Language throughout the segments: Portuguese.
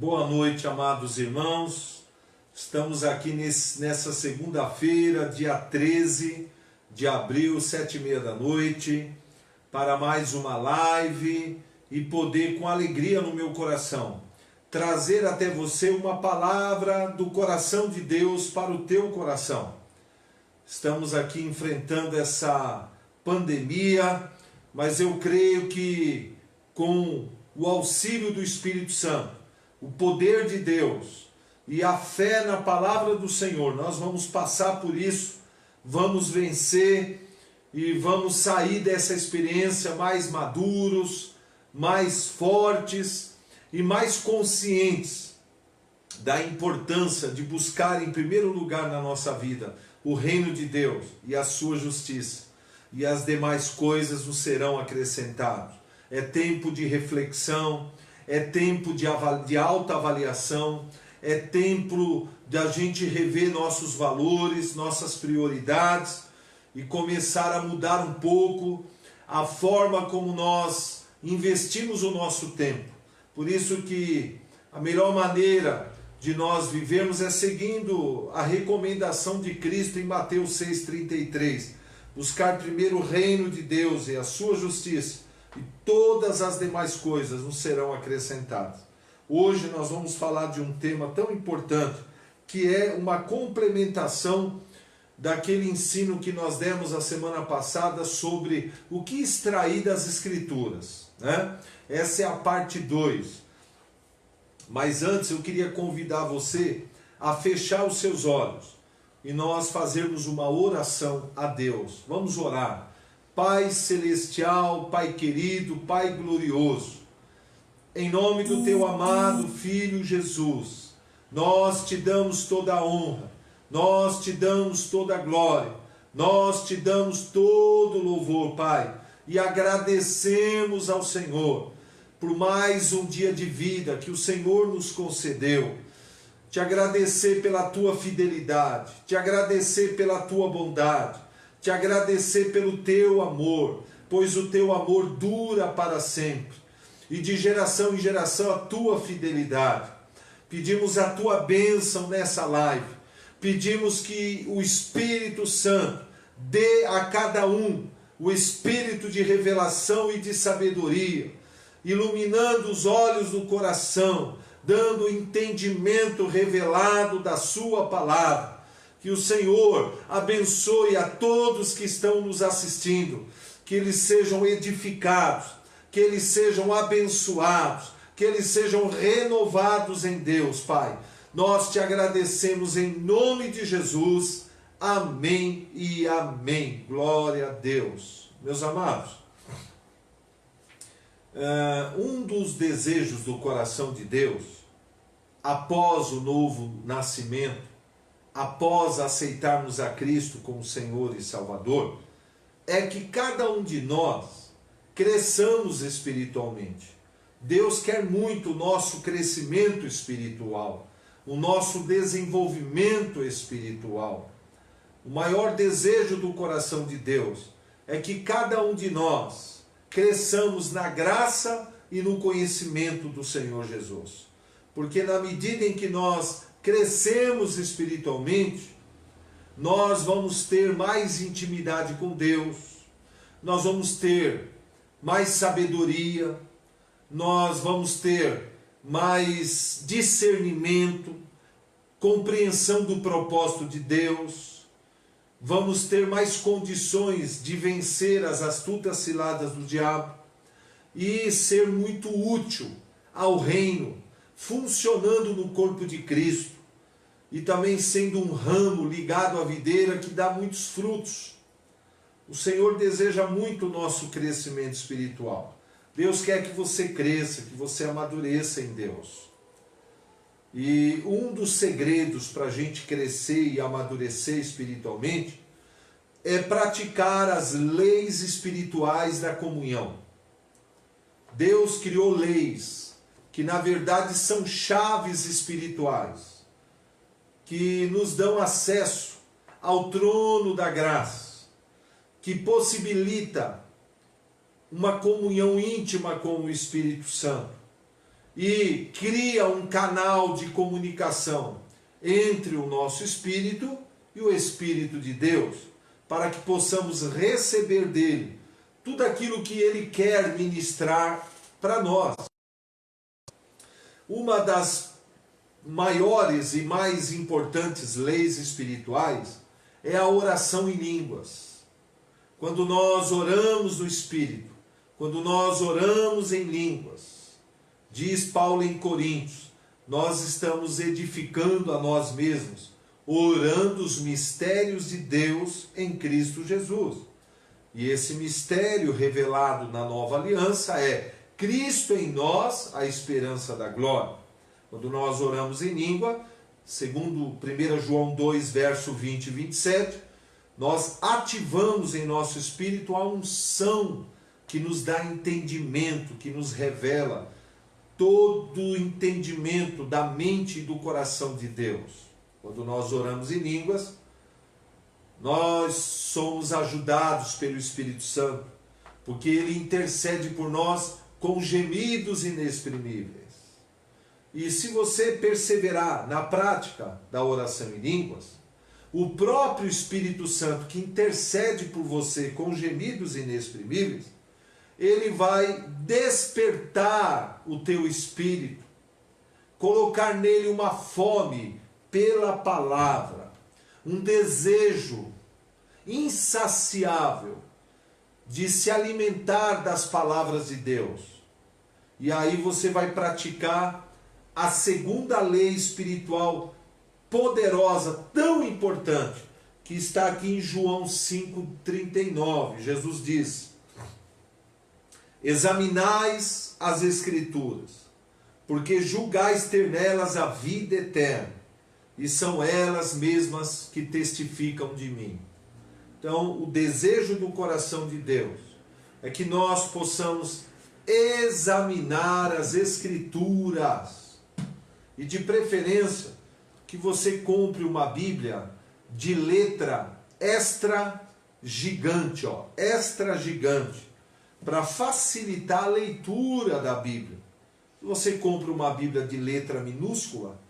Boa noite, amados irmãos. Estamos aqui nessa segunda-feira, dia 13 de abril, 7h30 da noite, para mais uma live e poder, com alegria no meu coração, trazer até você uma palavra do coração de Deus para o teu coração. Estamos aqui enfrentando essa pandemia, mas eu creio que com o auxílio do Espírito Santo, o poder de Deus e a fé na palavra do Senhor, nós vamos passar por isso, vamos vencer e vamos sair dessa experiência mais maduros, mais fortes e mais conscientes da importância de buscar em primeiro lugar na nossa vida o reino de Deus e a sua justiça, e as demais coisas nos serão acrescentadas. É tempo de reflexão, é tempo de autoavaliação, é tempo de a gente rever nossos valores, nossas prioridades e começar a mudar um pouco a forma como nós investimos o nosso tempo. Por isso que a melhor maneira de nós vivermos é seguindo a recomendação de Cristo em Mateus 6,33. Buscar primeiro o reino de Deus e a sua justiça, e todas as demais coisas nos serão acrescentadas. Hoje nós vamos falar de um tema tão importante, que é uma complementação daquele ensino que nós demos a semana passada sobre o que extrair das Escrituras, né? Essa é a parte 2. Mas antes eu queria convidar você a fechar os seus olhos e nós fazermos uma oração a Deus. Vamos orar. Pai celestial, Pai querido, Pai glorioso, em nome do teu amado Filho Jesus, nós te damos toda a honra, nós te damos toda a glória, nós te damos todo o louvor, Pai, e agradecemos ao Senhor por mais um dia de vida que o Senhor nos concedeu. Te agradecer pela tua fidelidade, te agradecer pela tua bondade, te agradecer pelo teu amor, pois o teu amor dura para sempre, e de geração em geração a tua fidelidade. Pedimos a tua bênção nessa live, pedimos que o Espírito Santo dê a cada um o espírito de revelação e de sabedoria, iluminando os olhos do coração, dando entendimento revelado da sua palavra. Que o Senhor abençoe a todos que estão nos assistindo, que eles sejam edificados, que eles sejam abençoados, que eles sejam renovados em Deus, Pai. Nós te agradecemos em nome de Jesus. Amém e amém. Glória a Deus. Meus amados, um dos desejos do coração de Deus, após o novo nascimento, após aceitarmos a Cristo como Senhor e Salvador, é que cada um de nós cresçamos espiritualmente. Deus quer muito o nosso crescimento espiritual, o nosso desenvolvimento espiritual. O maior desejo do coração de Deus é que cada um de nós cresçamos na graça e no conhecimento do Senhor Jesus. Porque na medida em que nós crescemos espiritualmente, nós vamos ter mais intimidade com Deus, nós vamos ter mais sabedoria, nós vamos ter mais discernimento, compreensão do propósito de Deus, vamos ter mais condições de vencer as astutas ciladas do diabo e ser muito útil ao reino, funcionando no corpo de Cristo e também sendo um ramo ligado à videira que dá muitos frutos. O Senhor deseja muito o nosso crescimento espiritual. Deus quer que você cresça, que você amadureça em Deus. E um dos segredos para a gente crescer e amadurecer espiritualmente é praticar as leis espirituais da comunhão. Deus criou leis que na verdade são chaves espirituais, que nos dão acesso ao trono da graça, que possibilita uma comunhão íntima com o Espírito Santo e cria um canal de comunicação entre o nosso espírito e o Espírito de Deus, para que possamos receber dele tudo aquilo que ele quer ministrar para nós. Uma das maiores e mais importantes leis espirituais é a oração em línguas. Quando nós oramos no Espírito, quando nós oramos em línguas, diz Paulo em Coríntios, nós estamos edificando a nós mesmos, orando os mistérios de Deus em Cristo Jesus. E esse mistério revelado na nova aliança é Cristo em nós, a esperança da glória. Quando nós oramos em língua, segundo 1 João 2, verso 20 e 27, nós ativamos em nosso espírito a unção que nos dá entendimento, que nos revela todo o entendimento da mente e do coração de Deus. Quando nós oramos em línguas, nós somos ajudados pelo Espírito Santo, porque ele intercede por nós com gemidos inexprimíveis. E se você perseverar na prática da oração em línguas, o próprio Espírito Santo que intercede por você com gemidos inexprimíveis, ele vai despertar o teu espírito, colocar nele uma fome pela palavra, um desejo insaciável de se alimentar das palavras de Deus. E aí você vai praticar a segunda lei espiritual poderosa, tão importante, que está aqui em João 5,39. Jesus diz: examinais as Escrituras, porque julgais ter nelas a vida eterna, e são elas mesmas que testificam de mim. Então, o desejo do coração de Deus é que nós possamos examinar as Escrituras, e de preferência que você compre uma Bíblia de letra extra gigante, extra gigante, para facilitar a leitura da Bíblia. Se você compra uma Bíblia de letra minúscula,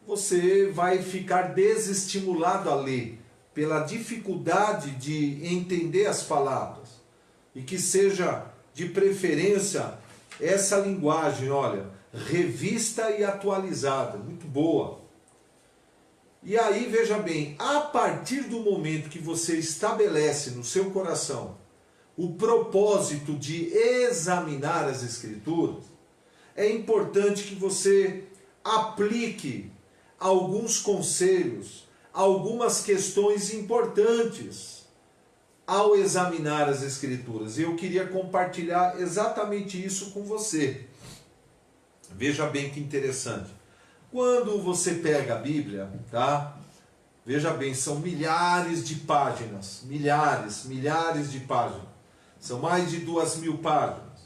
você vai ficar desestimulado a ler, pela dificuldade de entender as palavras. E que seja, de preferência, essa linguagem, olha, revista e atualizada, muito boa. E aí, veja bem, a partir do momento que você estabelece no seu coração o propósito de examinar as Escrituras, é importante que você aplique alguns conselhos, algumas questões importantes ao examinar as Escrituras. E eu queria compartilhar exatamente isso com você. Veja bem que interessante. Quando você pega a Bíblia, tá? Veja bem, são milhares de páginas, milhares de páginas. São mais de 2.000 páginas.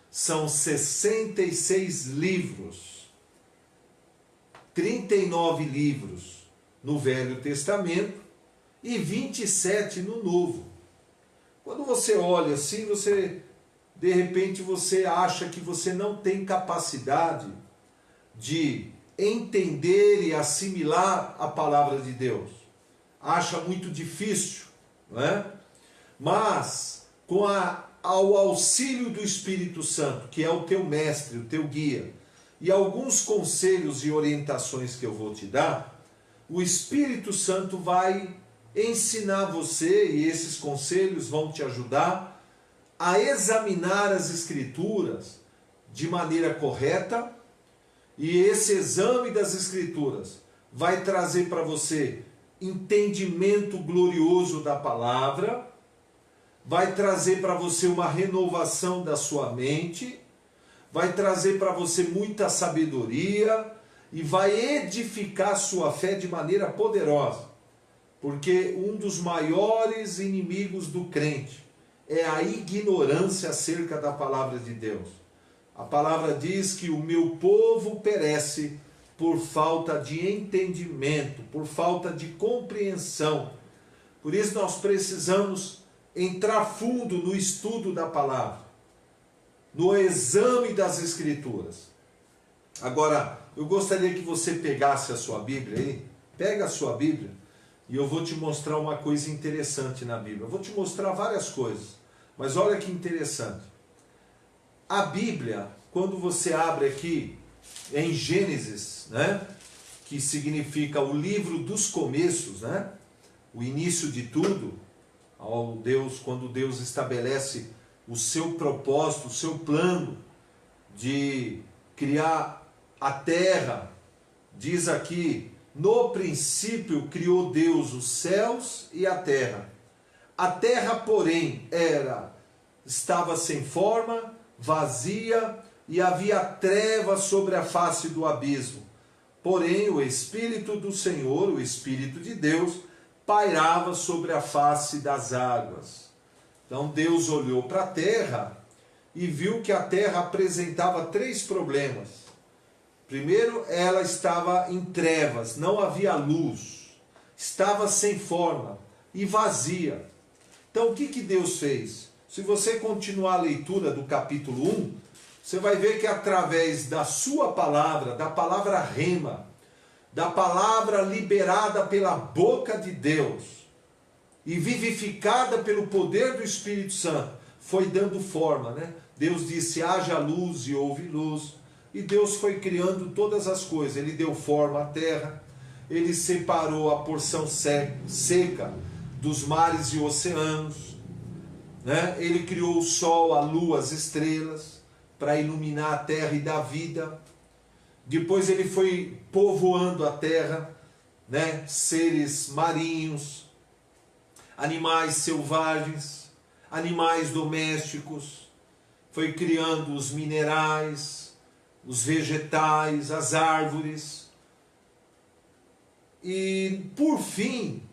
São 66 livros. 39 livros no Velho Testamento e 27 no Novo. Quando você olha assim, de repente você acha que você não tem capacidade de entender e assimilar a palavra de Deus. Acha muito difícil, não é? Mas ao auxílio do Espírito Santo, que é o teu mestre, o teu guia, e alguns conselhos e orientações que eu vou te dar, o Espírito Santo vai ensinar você, e esses conselhos vão te ajudar a examinar as Escrituras de maneira correta, e esse exame das Escrituras vai trazer para você entendimento glorioso da palavra, vai trazer para você uma renovação da sua mente, vai trazer para você muita sabedoria e vai edificar sua fé de maneira poderosa. Porque um dos maiores inimigos do crente é a ignorância acerca da palavra de Deus. A palavra diz que o meu povo perece por falta de entendimento, por falta de compreensão. Por isso nós precisamos entrar fundo no estudo da palavra, no exame das Escrituras. Agora, eu gostaria que você pegasse a sua Bíblia aí, pega a sua Bíblia, e eu vou te mostrar uma coisa interessante na Bíblia. Eu vou te mostrar várias coisas, mas olha que interessante. A Bíblia, quando você abre aqui em Gênesis, né, que significa o livro dos começos, né, o início de tudo, quando Deus estabelece o seu propósito, o seu plano de criar a terra, diz aqui, no princípio criou Deus os céus e a terra. A terra, porém, estava sem forma, vazia, e havia trevas sobre a face do abismo. Porém, o Espírito do Senhor, o Espírito de Deus, pairava sobre a face das águas. Então Deus olhou para a terra e viu que a terra apresentava 3 problemas. Primeiro, ela estava em trevas, não havia luz, estava sem forma e vazia. Então o que Deus fez? Se você continuar a leitura do capítulo 1, você vai ver que através da sua palavra, da palavra rema, da palavra liberada pela boca de Deus e vivificada pelo poder do Espírito Santo, foi dando forma, né? Deus disse, haja luz e houve luz. E Deus foi criando todas as coisas. Ele deu forma à terra, ele separou a porção seca dos mares e oceanos, né? Ele criou o sol, a lua, as estrelas, para iluminar a terra e dar vida. Depois ele foi povoando a terra, né? Seres marinhos, animais selvagens, animais domésticos, foi criando os minerais, os vegetais, as árvores. E por fim,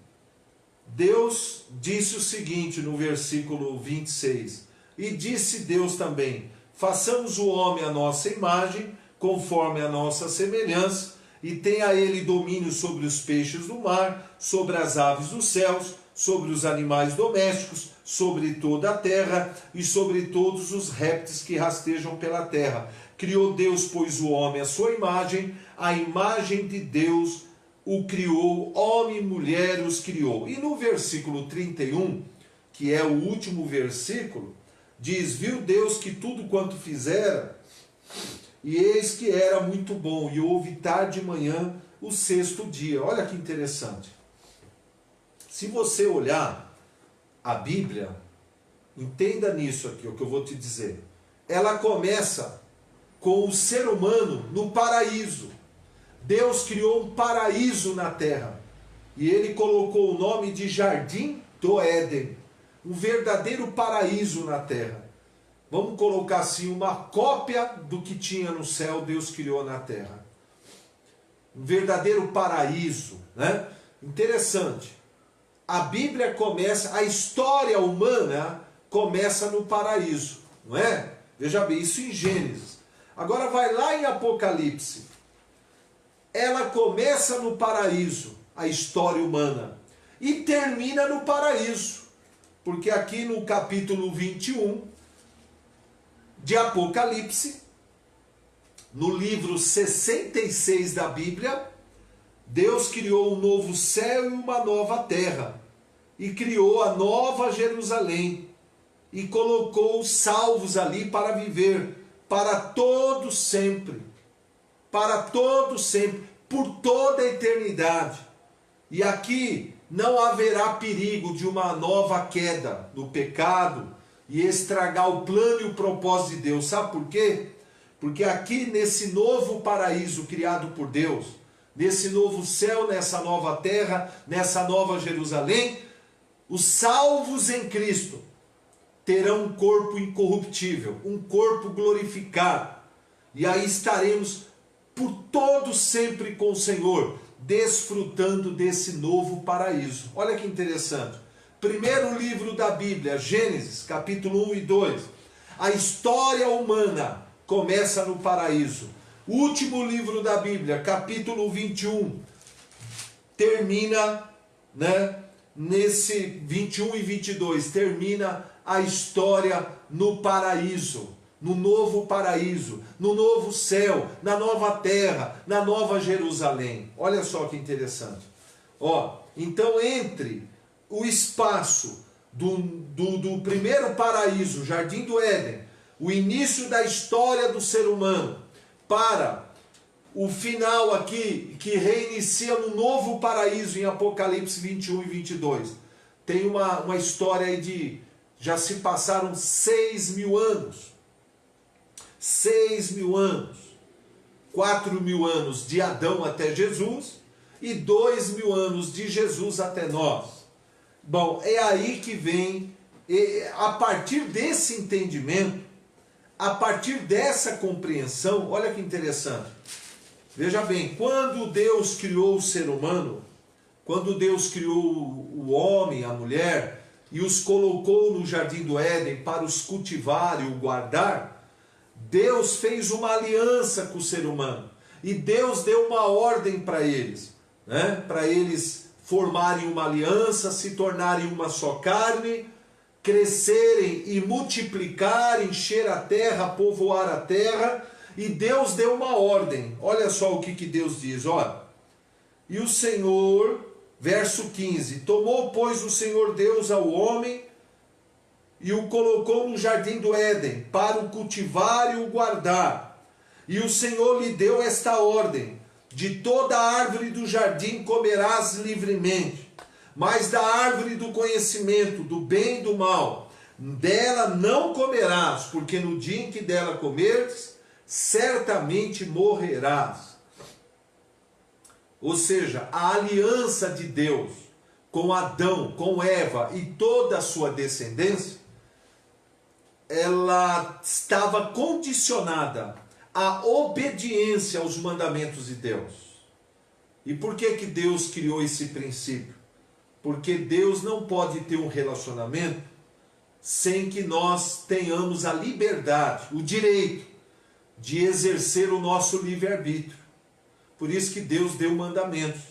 Deus disse o seguinte no versículo 26, e disse Deus também, façamos o homem à nossa imagem, conforme a nossa semelhança, e tenha ele domínio sobre os peixes do mar, sobre as aves dos céus, sobre os animais domésticos, sobre toda a terra e sobre todos os répteis que rastejam pela terra. Criou Deus, pois, o homem à sua imagem, a imagem de Deus o criou, homem e mulher os criou. E no versículo 31, que é o último versículo, diz, viu Deus que tudo quanto fizera, e eis que era muito bom, e houve tarde e manhã o 6º dia. Olha que interessante. Se você olhar a Bíblia, entenda nisso aqui, o que eu vou te dizer. Ela começa com o ser humano no paraíso. Deus criou um paraíso na terra. E ele colocou o nome de Jardim do Éden. Um verdadeiro paraíso na terra. Vamos colocar assim, uma cópia do que tinha no céu, Deus criou na terra. Um verdadeiro paraíso, né? Interessante. A Bíblia começa, a história humana começa no paraíso, não é? Veja bem, isso em Gênesis. Agora vai lá em Apocalipse. Ela começa no paraíso, a história humana, e termina no paraíso. Porque aqui no capítulo 21 de Apocalipse, no livro 66 da Bíblia, Deus criou um novo céu e uma nova terra, e criou a nova Jerusalém, e colocou os salvos ali para viver, para todo sempre, por toda a eternidade. E aqui não haverá perigo de uma nova queda do pecado, e estragar o plano e o propósito de Deus. Sabe por quê? Porque aqui nesse novo paraíso criado por Deus, nesse novo céu, nessa nova terra, nessa nova Jerusalém, os salvos em Cristo terão um corpo incorruptível, um corpo glorificado. E aí estaremos por todo sempre com o Senhor, desfrutando desse novo paraíso. Olha que interessante. Primeiro livro da Bíblia, Gênesis, capítulo 1 e 2. A história humana começa no paraíso. O último livro da Bíblia, capítulo 21, termina, né, nesse 21 e 22, termina a história no paraíso. no novo paraíso, no novo céu, na nova terra, na nova Jerusalém. Olha só que interessante. Então entre o espaço do primeiro paraíso, Jardim do Éden, o início da história do ser humano, para o final aqui, que reinicia no novo paraíso em Apocalipse 21 e 22. Tem uma história aí de, já se passaram 6.000 anos. 6.000 anos. 4.000 anos de Adão até Jesus e 2.000 anos de Jesus até nós. Bom, é aí que vem, a partir desse entendimento, a partir dessa compreensão, olha que interessante. Veja bem, quando Deus criou o ser humano, quando Deus criou o homem, a mulher, e os colocou no Jardim do Éden para os cultivar e o guardar, Deus fez uma aliança com o ser humano. E Deus deu uma ordem para eles, né? Para eles formarem uma aliança, se tornarem uma só carne, crescerem e multiplicar, encher a terra, povoar a terra. E Deus deu uma ordem. Olha só o que Deus diz, olha. E o Senhor, verso 15, tomou, pois, o Senhor Deus ao homem e o colocou no jardim do Éden, para o cultivar e o guardar. E o Senhor lhe deu esta ordem: de toda árvore do jardim comerás livremente, mas da árvore do conhecimento, do bem e do mal, dela não comerás, porque no dia em que dela comeres, certamente morrerás. Ou seja, a aliança de Deus com Adão, com Eva e toda a sua descendência, ela estava condicionada à obediência aos mandamentos de Deus. E por que Deus criou esse princípio? Porque Deus não pode ter um relacionamento sem que nós tenhamos a liberdade, o direito de exercer o nosso livre-arbítrio. Por isso que Deus deu mandamentos,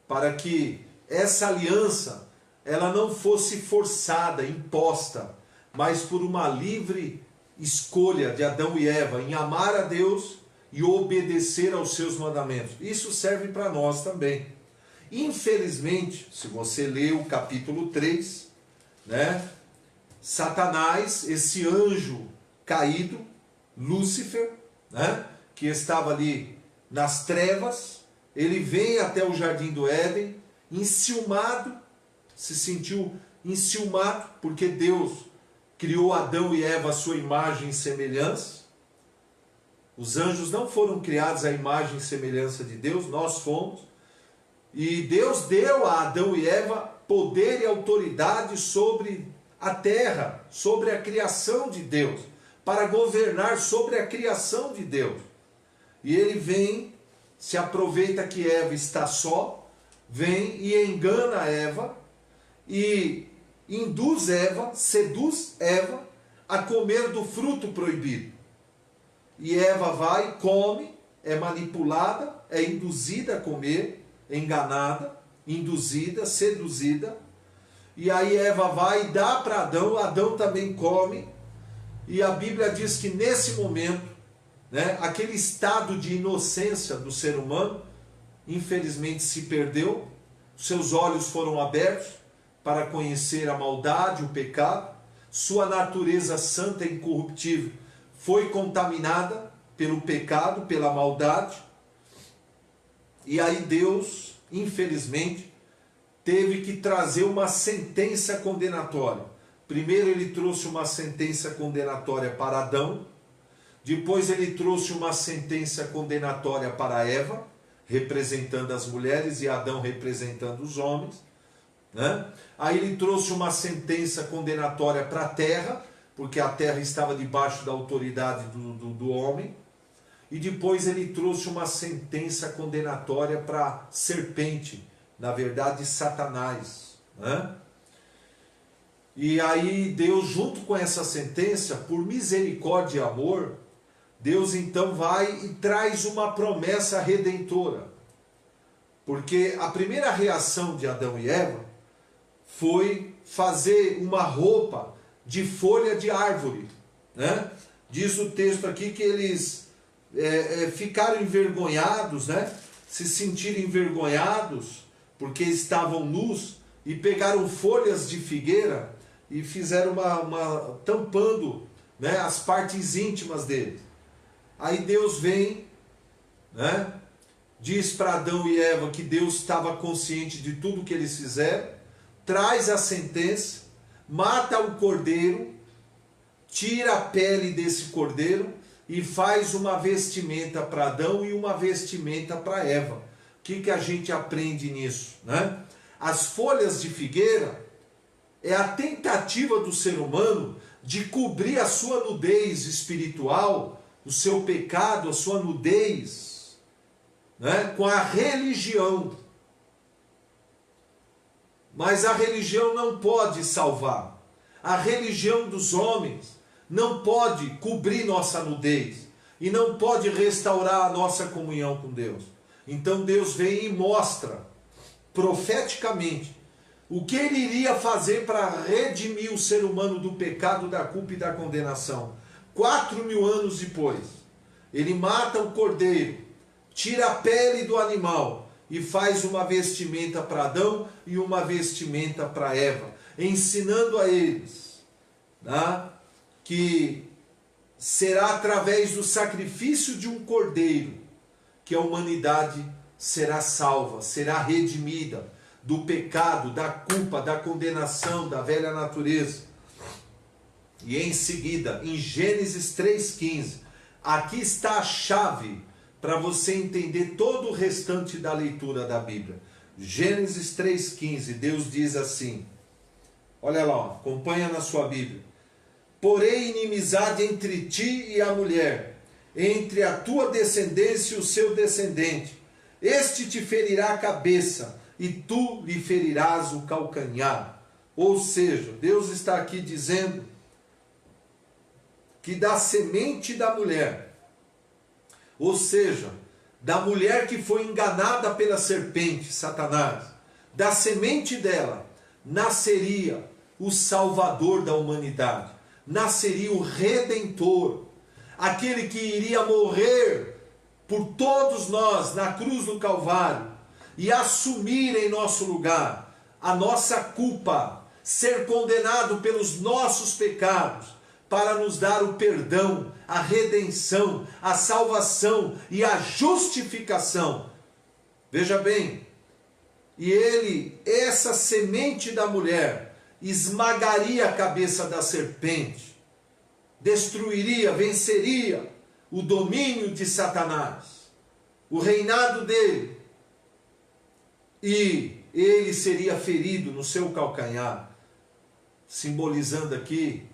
para que essa aliança ela não fosse forçada, imposta, mas por uma livre escolha de Adão e Eva em amar a Deus e obedecer aos seus mandamentos. Isso serve para nós também. Infelizmente, se você ler o capítulo 3, né, Satanás, esse anjo caído, Lúcifer, né, que estava ali nas trevas, ele vem até o jardim do Éden, enciumado, se sentiu enciumado, porque Deus criou Adão e Eva à sua imagem e semelhança. Os anjos não foram criados à imagem e semelhança de Deus, nós fomos. E Deus deu a Adão e Eva poder e autoridade sobre a terra, sobre a criação de Deus, para governar sobre a criação de Deus. E ele vem, se aproveita que Eva está só, vem e engana Eva e induz Eva, seduz Eva a comer do fruto proibido. E Eva vai, come, é manipulada, é induzida a comer, enganada, induzida, seduzida. E aí Eva vai e dá para Adão, Adão também come. E a Bíblia diz que nesse momento, né, aquele estado de inocência do ser humano, infelizmente se perdeu, seus olhos foram abertos para conhecer a maldade, o pecado, sua natureza santa e incorruptível foi contaminada pelo pecado, pela maldade, e aí Deus, infelizmente, teve que trazer uma sentença condenatória. Primeiro ele trouxe uma sentença condenatória para Adão, depois ele trouxe uma sentença condenatória para Eva, representando as mulheres, e Adão representando os homens, né? Aí ele trouxe uma sentença condenatória para a terra, porque a terra estava debaixo da autoridade do homem, e depois ele trouxe uma sentença condenatória para a serpente, na verdade Satanás, né? E aí Deus, junto com essa sentença, por misericórdia e amor, Deus então vai e traz uma promessa redentora. Porque a primeira reação de Adão e Eva foi fazer uma roupa de folha de árvore, né, Diz o texto aqui que eles ficaram envergonhados, né? Se sentiram envergonhados porque estavam nus e pegaram folhas de figueira e fizeram tampando, né, as partes íntimas deles. Aí Deus vem, né, diz para Adão e Eva que Deus estava consciente de tudo que eles fizeram, traz a sentença, mata o cordeiro, tira a pele desse cordeiro e faz uma vestimenta para Adão e uma vestimenta para Eva. O que a gente aprende nisso, né? As folhas de figueira é a tentativa do ser humano de cobrir a sua nudez espiritual, o seu pecado, a sua nudez, né, com a religião. Mas a religião não pode salvar. A religião dos homens não pode cobrir nossa nudez e não pode restaurar a nossa comunhão com Deus. Então Deus vem e mostra profeticamente o que ele iria fazer para redimir o ser humano do pecado, da culpa e da condenação. 4.000 anos depois, ele mata o cordeiro, tira a pele do animal e faz uma vestimenta para Adão e uma vestimenta para Eva, ensinando a eles, né, que será através do sacrifício de um cordeiro que a humanidade será salva, será redimida do pecado, da culpa, da condenação, da velha natureza. E em seguida, em Gênesis 3,15, aqui está a chave para você entender todo o restante da leitura da Bíblia. Gênesis 3,15, Deus diz assim, olha lá, acompanha na sua Bíblia. Porém inimizade entre ti e a mulher, entre a tua descendência e o seu descendente. Este te ferirá a cabeça, e tu lhe ferirás o calcanhar. Ou seja, Deus está aqui dizendo que da semente da mulher, ou seja, da mulher que foi enganada pela serpente, Satanás, da semente dela, nasceria o Salvador da humanidade, nasceria o Redentor, aquele que iria morrer por todos nós na cruz do Calvário, e assumir em nosso lugar a nossa culpa, ser condenado pelos nossos pecados, para nos dar o perdão, a redenção, a salvação e a justificação. Veja bem, e ele, essa semente da mulher, esmagaria a cabeça da serpente, destruiria, venceria o domínio de Satanás, o reinado dele, e ele seria ferido no seu calcanhar, simbolizando aqui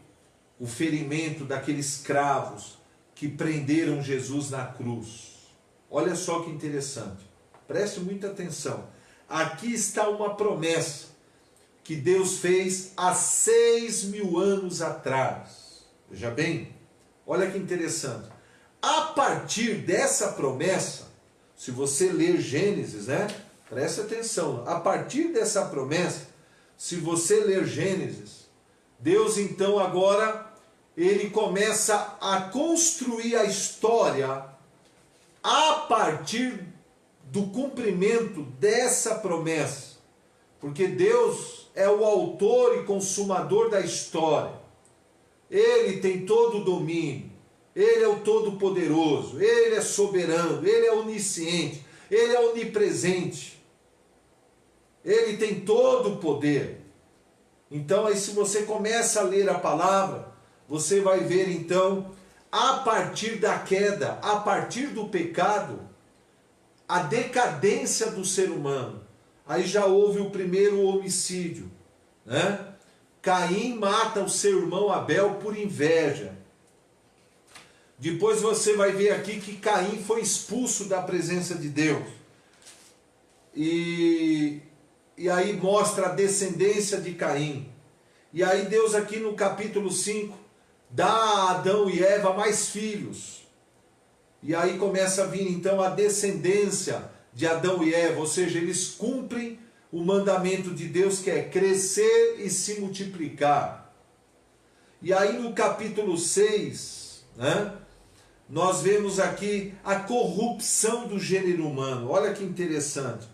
o ferimento daqueles escravos que prenderam Jesus na cruz. Olha só que interessante, preste muita atenção. Aqui está uma promessa que Deus fez há 6.000 anos atrás. Veja bem, olha que interessante. A partir dessa promessa, se você ler Gênesis, né? Preste atenção, a partir dessa promessa, se você ler Gênesis, Deus então agora, ele começa a construir a história a partir do cumprimento dessa promessa, porque Deus é o autor e consumador da história, ele tem todo o domínio, ele é o todo-poderoso, ele é soberano, ele é onisciente, ele é onipresente, ele tem todo o poder. Então aí se você começa a ler a palavra, você vai ver então, a partir da queda, a partir do pecado, a decadência do ser humano. Aí já houve o primeiro homicídio, né? Caim mata o seu irmão Abel por inveja. Depois você vai ver aqui que Caim foi expulso da presença de Deus. E aí mostra a descendência de Caim. E aí Deus aqui no capítulo 5 dá a Adão e Eva mais filhos. E aí começa a vir então a descendência de Adão e Eva, ou seja, eles cumprem o mandamento de Deus, que é crescer e se multiplicar. E aí no capítulo 6, né? Nós vemos aqui a corrupção do gênero humano. Olha que interessante.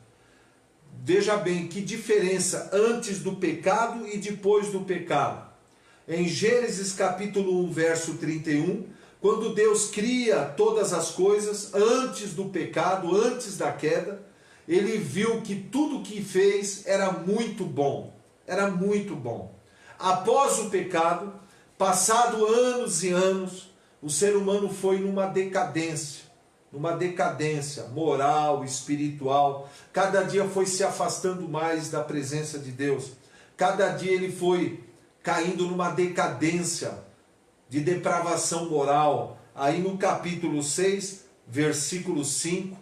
Veja bem, que diferença antes do pecado e depois do pecado. Em Gênesis capítulo 1, verso 31, quando Deus cria todas as coisas, antes do pecado, antes da queda, ele viu que tudo que fez era muito bom. Era muito bom. Após o pecado, passado anos e anos, o ser humano foi numa decadência moral, espiritual. Cada dia foi se afastando mais da presença de Deus. Cada dia ele foi caindo numa decadência de depravação moral. Aí no capítulo 6, versículo 5,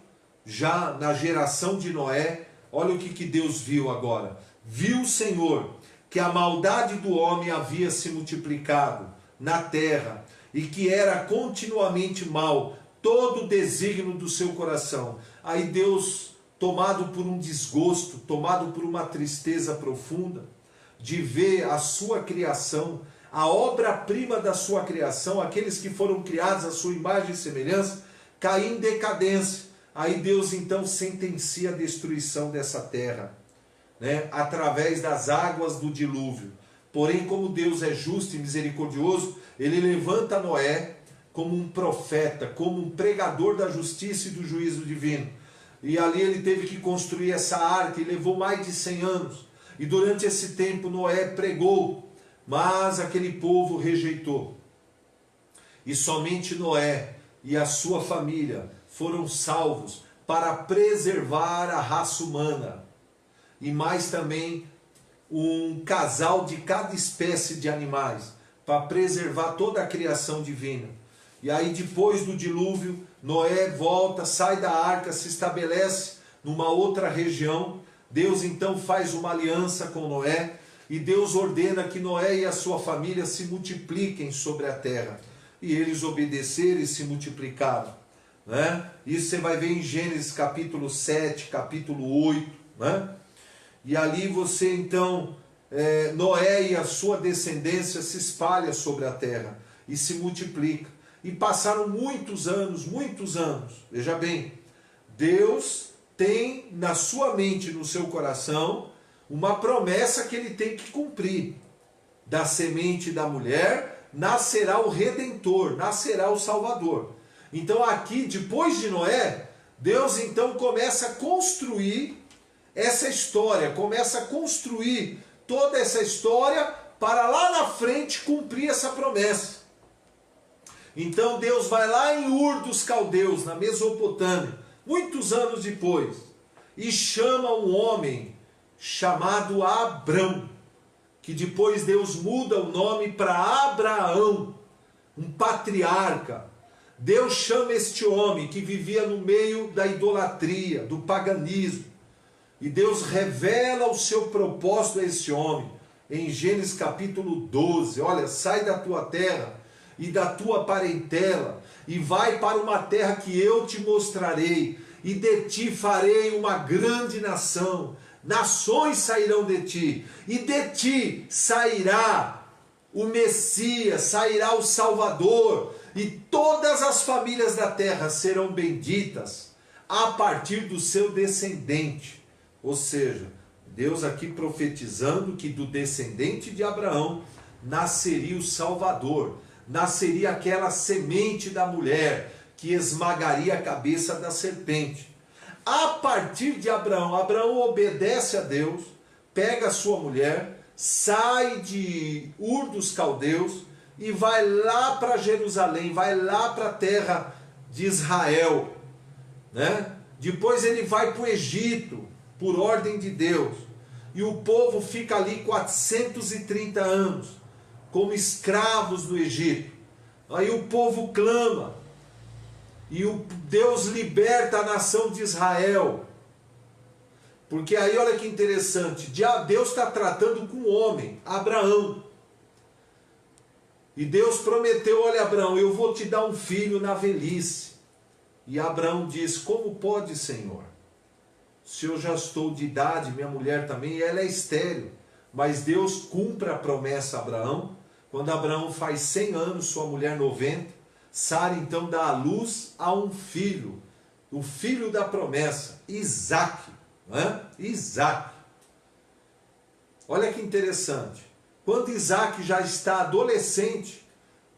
já na geração de Noé, olha o que Deus viu agora. Viu o Senhor que a maldade do homem havia se multiplicado na terra e que era continuamente mal todo o desígnio do seu coração. Aí Deus, tomado por um desgosto, tomado por uma tristeza profunda, de ver a sua criação, a obra-prima da sua criação, aqueles que foram criados à sua imagem e semelhança, cair em decadência. Aí Deus então sentencia a destruição dessa terra, né, através das águas do dilúvio. Porém, como Deus é justo e misericordioso, ele levanta Noé como um profeta, como um pregador da justiça e do juízo divino. E ali ele teve que construir essa arca, e levou mais de 100 anos. E durante esse tempo Noé pregou, mas aquele povo rejeitou. E somente Noé e a sua família foram salvos para preservar a raça humana. E mais também um casal de cada espécie de animais, para preservar toda a criação divina. E aí depois do dilúvio, Noé volta, sai da arca, se estabelece numa outra região. Deus então faz uma aliança com Noé, e Deus ordena que Noé e a sua família se multipliquem sobre a terra. E eles obedeceram e se multiplicaram, né? Isso você vai ver em Gênesis capítulo 7, capítulo 8, né? E ali você então, Noé e a sua descendência se espalha sobre a terra e se multiplica. E passaram muitos anos, veja bem, Deus tem na sua mente, no seu coração, uma promessa que ele tem que cumprir. Da semente da mulher nascerá o Redentor, nascerá o Salvador. Então aqui, depois de Noé, Deus então começa a construir essa história, começa a construir toda essa história para lá na frente cumprir essa promessa. Então Deus vai lá em Ur dos Caldeus, na Mesopotâmia, muitos anos depois, e chama um homem chamado Abrão, que depois Deus muda o nome para Abraão, um patriarca. Deus chama este homem que vivia no meio da idolatria, do paganismo, e Deus revela o seu propósito a esse homem, em Gênesis capítulo 12, olha, sai da tua terra e da tua parentela, e vai para uma terra que eu te mostrarei, e de ti farei uma grande nação, nações sairão de ti, e de ti sairá o Messias, sairá o Salvador, e todas as famílias da terra serão benditas a partir do seu descendente. Ou seja, Deus aqui profetizando que do descendente de Abraão nasceria o Salvador, nasceria aquela semente da mulher que esmagaria a cabeça da serpente. A partir de Abraão, Abraão obedece a Deus, pega a sua mulher, sai de Ur dos Caldeus e vai lá para Jerusalém, vai lá para a terra de Israel, né? Depois ele vai para o Egito, por ordem de Deus, e o povo fica ali 430 anos, como escravos no Egito. Aí o povo clama, e Deus liberta a nação de Israel. Porque aí olha que interessante, Deus está tratando com o homem, Abraão. E Deus prometeu, olha Abraão, eu vou te dar um filho na velhice. E Abraão diz, como pode, Senhor? Se eu já estou de idade, minha mulher também, ela é estéril. Mas Deus cumpre a promessa a Abraão. Quando Abraão faz 100 anos, sua mulher 90, Sara então dá à luz a um filho, o filho da promessa, Isaque. Isaque. Olha que interessante. Quando Isaque já está adolescente,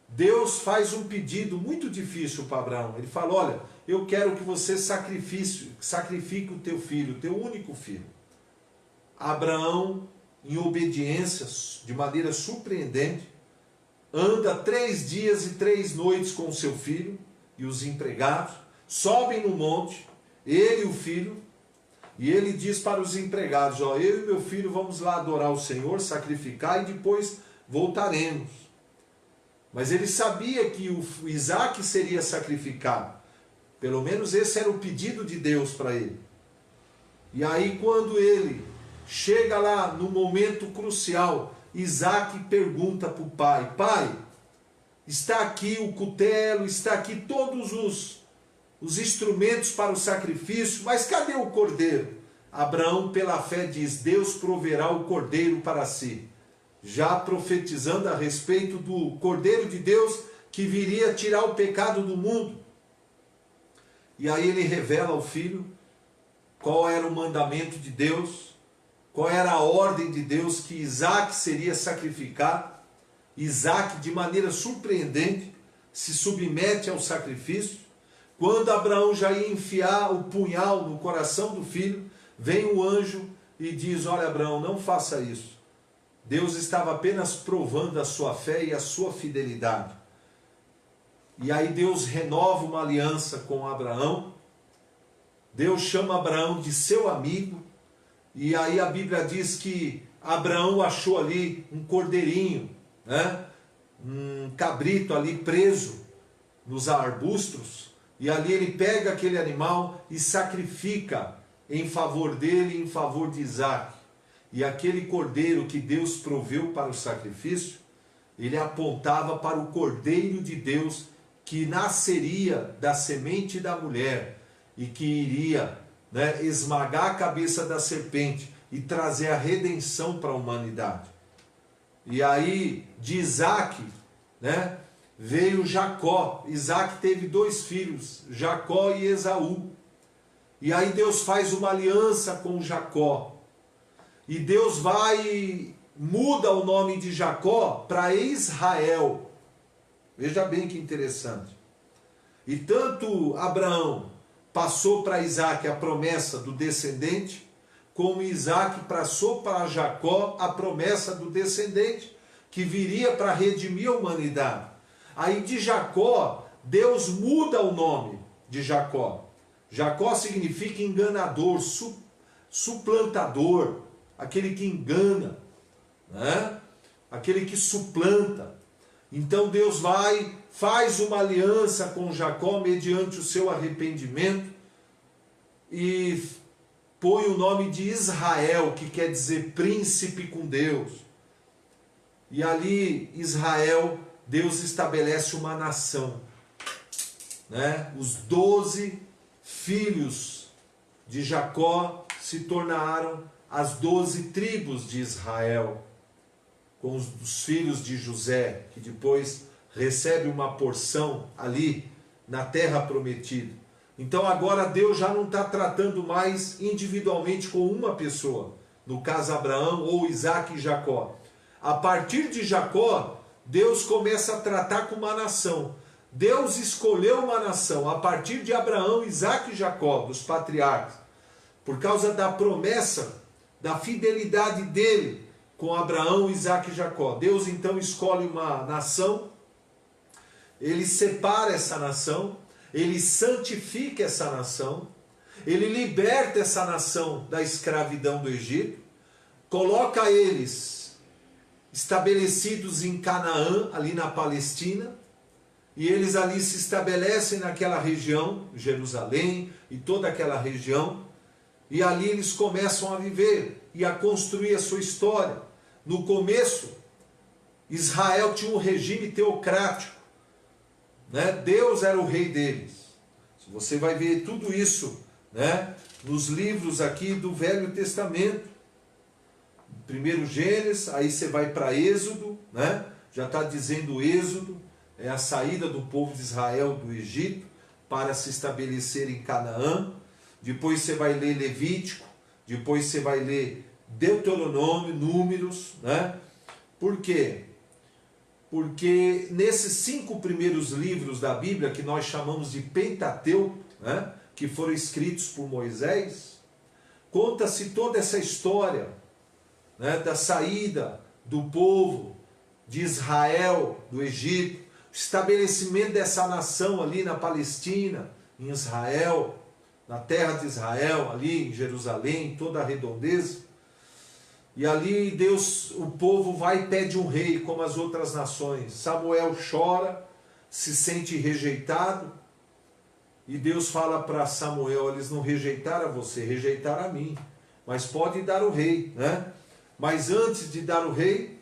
Deus faz um pedido muito difícil para Abraão. Ele fala, olha, eu quero que você sacrifique o teu filho, o teu único filho. Abraão, em obediência, de maneira surpreendente, anda 3 dias e 3 noites com o seu filho e os empregados, sobem no monte, ele e o filho, e ele diz para os empregados, ó, eu e meu filho vamos lá adorar o Senhor, sacrificar e depois voltaremos. Mas ele sabia que o Isaque seria sacrificado. Pelo menos esse era o pedido de Deus para ele. E aí quando ele chega lá no momento crucial, Isaque pergunta para o pai, pai, está aqui o cutelo, está aqui todos os instrumentos para o sacrifício, mas cadê o cordeiro? Abraão, pela fé, diz, Deus proverá o cordeiro para si, já profetizando a respeito do cordeiro de Deus que viria tirar o pecado do mundo. E aí ele revela ao filho qual era o mandamento de Deus, qual era a ordem de Deus, que Isaque seria sacrificado. Isaque, de maneira surpreendente, se submete ao sacrifício. Quando Abraão já ia enfiar o punhal no coração do filho, vem o anjo e diz, olha Abraão, não faça isso. Deus estava apenas provando a sua fé e a sua fidelidade. E aí Deus renova uma aliança com Abraão. Deus chama Abraão de seu amigo. E aí a Bíblia diz que Abraão achou ali um cordeirinho, um cabrito ali preso nos arbustos. E ali ele pega aquele animal e sacrifica em favor dele, em favor de Isaque. E aquele cordeiro que Deus proveu para o sacrifício, ele apontava para o cordeiro de Deus que nasceria da semente da mulher e que iria esmagar a cabeça da serpente e trazer a redenção para a humanidade. E aí de Isaque, veio Jacó. Isaque teve 2 filhos, Jacó e Esaú. E aí Deus faz uma aliança com Jacó. E Deus vai e muda o nome de Jacó para Israel. Veja bem que interessante. E tanto Abraão passou para Isaque a promessa do descendente, como Isaque passou para Jacó a promessa do descendente, que viria para redimir a humanidade. Aí de Jacó, Deus muda o nome de Jacó. Jacó significa enganador, suplantador, aquele que engana, aquele que suplanta. Então Deus faz uma aliança com Jacó mediante o seu arrependimento e põe o nome de Israel, que quer dizer príncipe com Deus. E ali Israel, Deus estabelece uma nação. Os 12 filhos de Jacó se tornaram as 12 tribos de Israel, com os filhos de José, que depois recebe uma porção ali na terra prometida. Então agora Deus já não está tratando mais individualmente com uma pessoa, no caso Abraão ou Isaque e Jacó. A partir de Jacó, Deus começa a tratar com uma nação. Deus escolheu uma nação a partir de Abraão, Isaque e Jacó, dos patriarcas, por causa da promessa, da fidelidade dele com Abraão, Isaque e Jacó. Deus então escolhe uma nação, ele separa essa nação, ele santifica essa nação, ele liberta essa nação da escravidão do Egito, coloca eles estabelecidos em Canaã, ali na Palestina, e eles ali se estabelecem naquela região, Jerusalém e toda aquela região, e ali eles começam a viver e a construir a sua história. No começo, Israel tinha um regime teocrático, Deus era o rei deles. Você vai ver tudo isso nos livros aqui do Velho Testamento. Primeiro Gênesis, aí você vai para Êxodo, já está dizendo Êxodo, é a saída do povo de Israel do Egito para se estabelecer em Canaã. Depois você vai ler Levítico, depois você vai ler Deuteronômio, Números, né? Por quê? Porque nesses 5 primeiros livros da Bíblia, que nós chamamos de Pentateuco, né? Que foram escritos por Moisés, conta-se toda essa história, né? Da saída do povo de Israel do Egito, o estabelecimento dessa nação ali na Palestina, em Israel, na terra de Israel, ali em Jerusalém, toda a redondeza. E ali Deus, o povo vai e pede um rei, como as outras nações. Samuel chora, se sente rejeitado, e Deus fala para Samuel: eles não rejeitaram a você, rejeitaram a mim, mas pode dar o rei, né? Mas antes de dar o rei,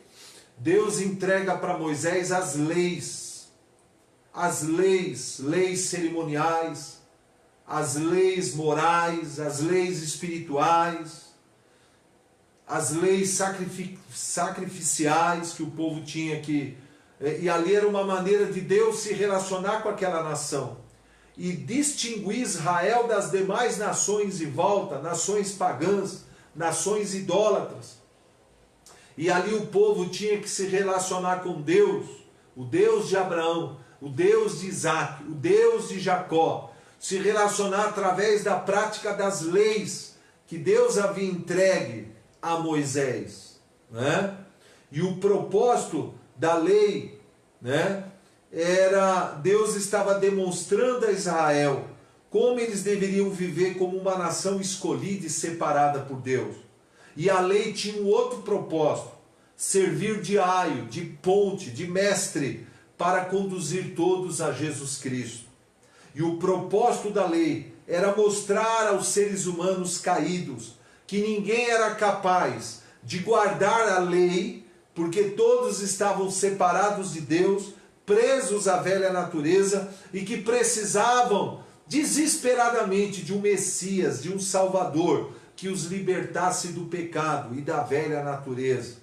Deus entrega para Moisés as leis cerimoniais, as leis morais, as leis espirituais, as leis sacrificiais que o povo tinha que... E ali era uma maneira de Deus se relacionar com aquela nação e distinguir Israel das demais nações em volta, nações pagãs, nações idólatras. E ali o povo tinha que se relacionar com Deus, o Deus de Abraão, o Deus de Isaac, o Deus de Jacó, se relacionar através da prática das leis que Deus havia entregue a Moisés, né? E o propósito da lei, né, era, Deus estava demonstrando a Israel como eles deveriam viver como uma nação escolhida e separada por Deus. E a lei tinha um outro propósito: servir de aio, de ponte, de mestre, para conduzir todos a Jesus Cristo. E o propósito da lei era mostrar aos seres humanos caídos que ninguém era capaz de guardar a lei, porque todos estavam separados de Deus, presos à velha natureza, e que precisavam desesperadamente de um Messias, de um Salvador, que os libertasse do pecado e da velha natureza.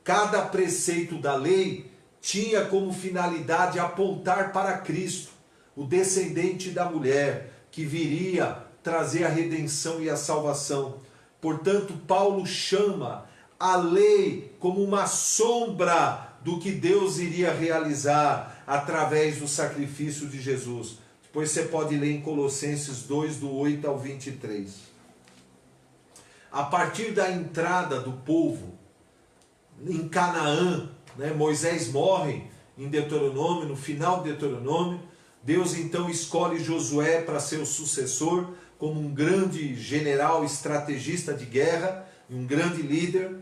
Cada preceito da lei tinha como finalidade apontar para Cristo, o descendente da mulher, que viria trazer a redenção e a salvação. Portanto, Paulo chama a lei como uma sombra do que Deus iria realizar através do sacrifício de Jesus. Depois você pode ler em Colossenses 2, do 8 ao 23. A partir da entrada do povo em Canaã, né, Moisés morre em Deuteronômio, no final de Deuteronômio. Deus então escolhe Josué para ser o sucessor, como um grande general estrategista de guerra, um grande líder.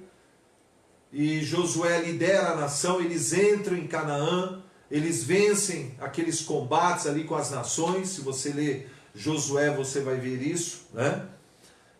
E Josué lidera a nação, eles entram em Canaã, eles vencem aqueles combates ali com as nações. Se você ler Josué, você vai ver isso, né?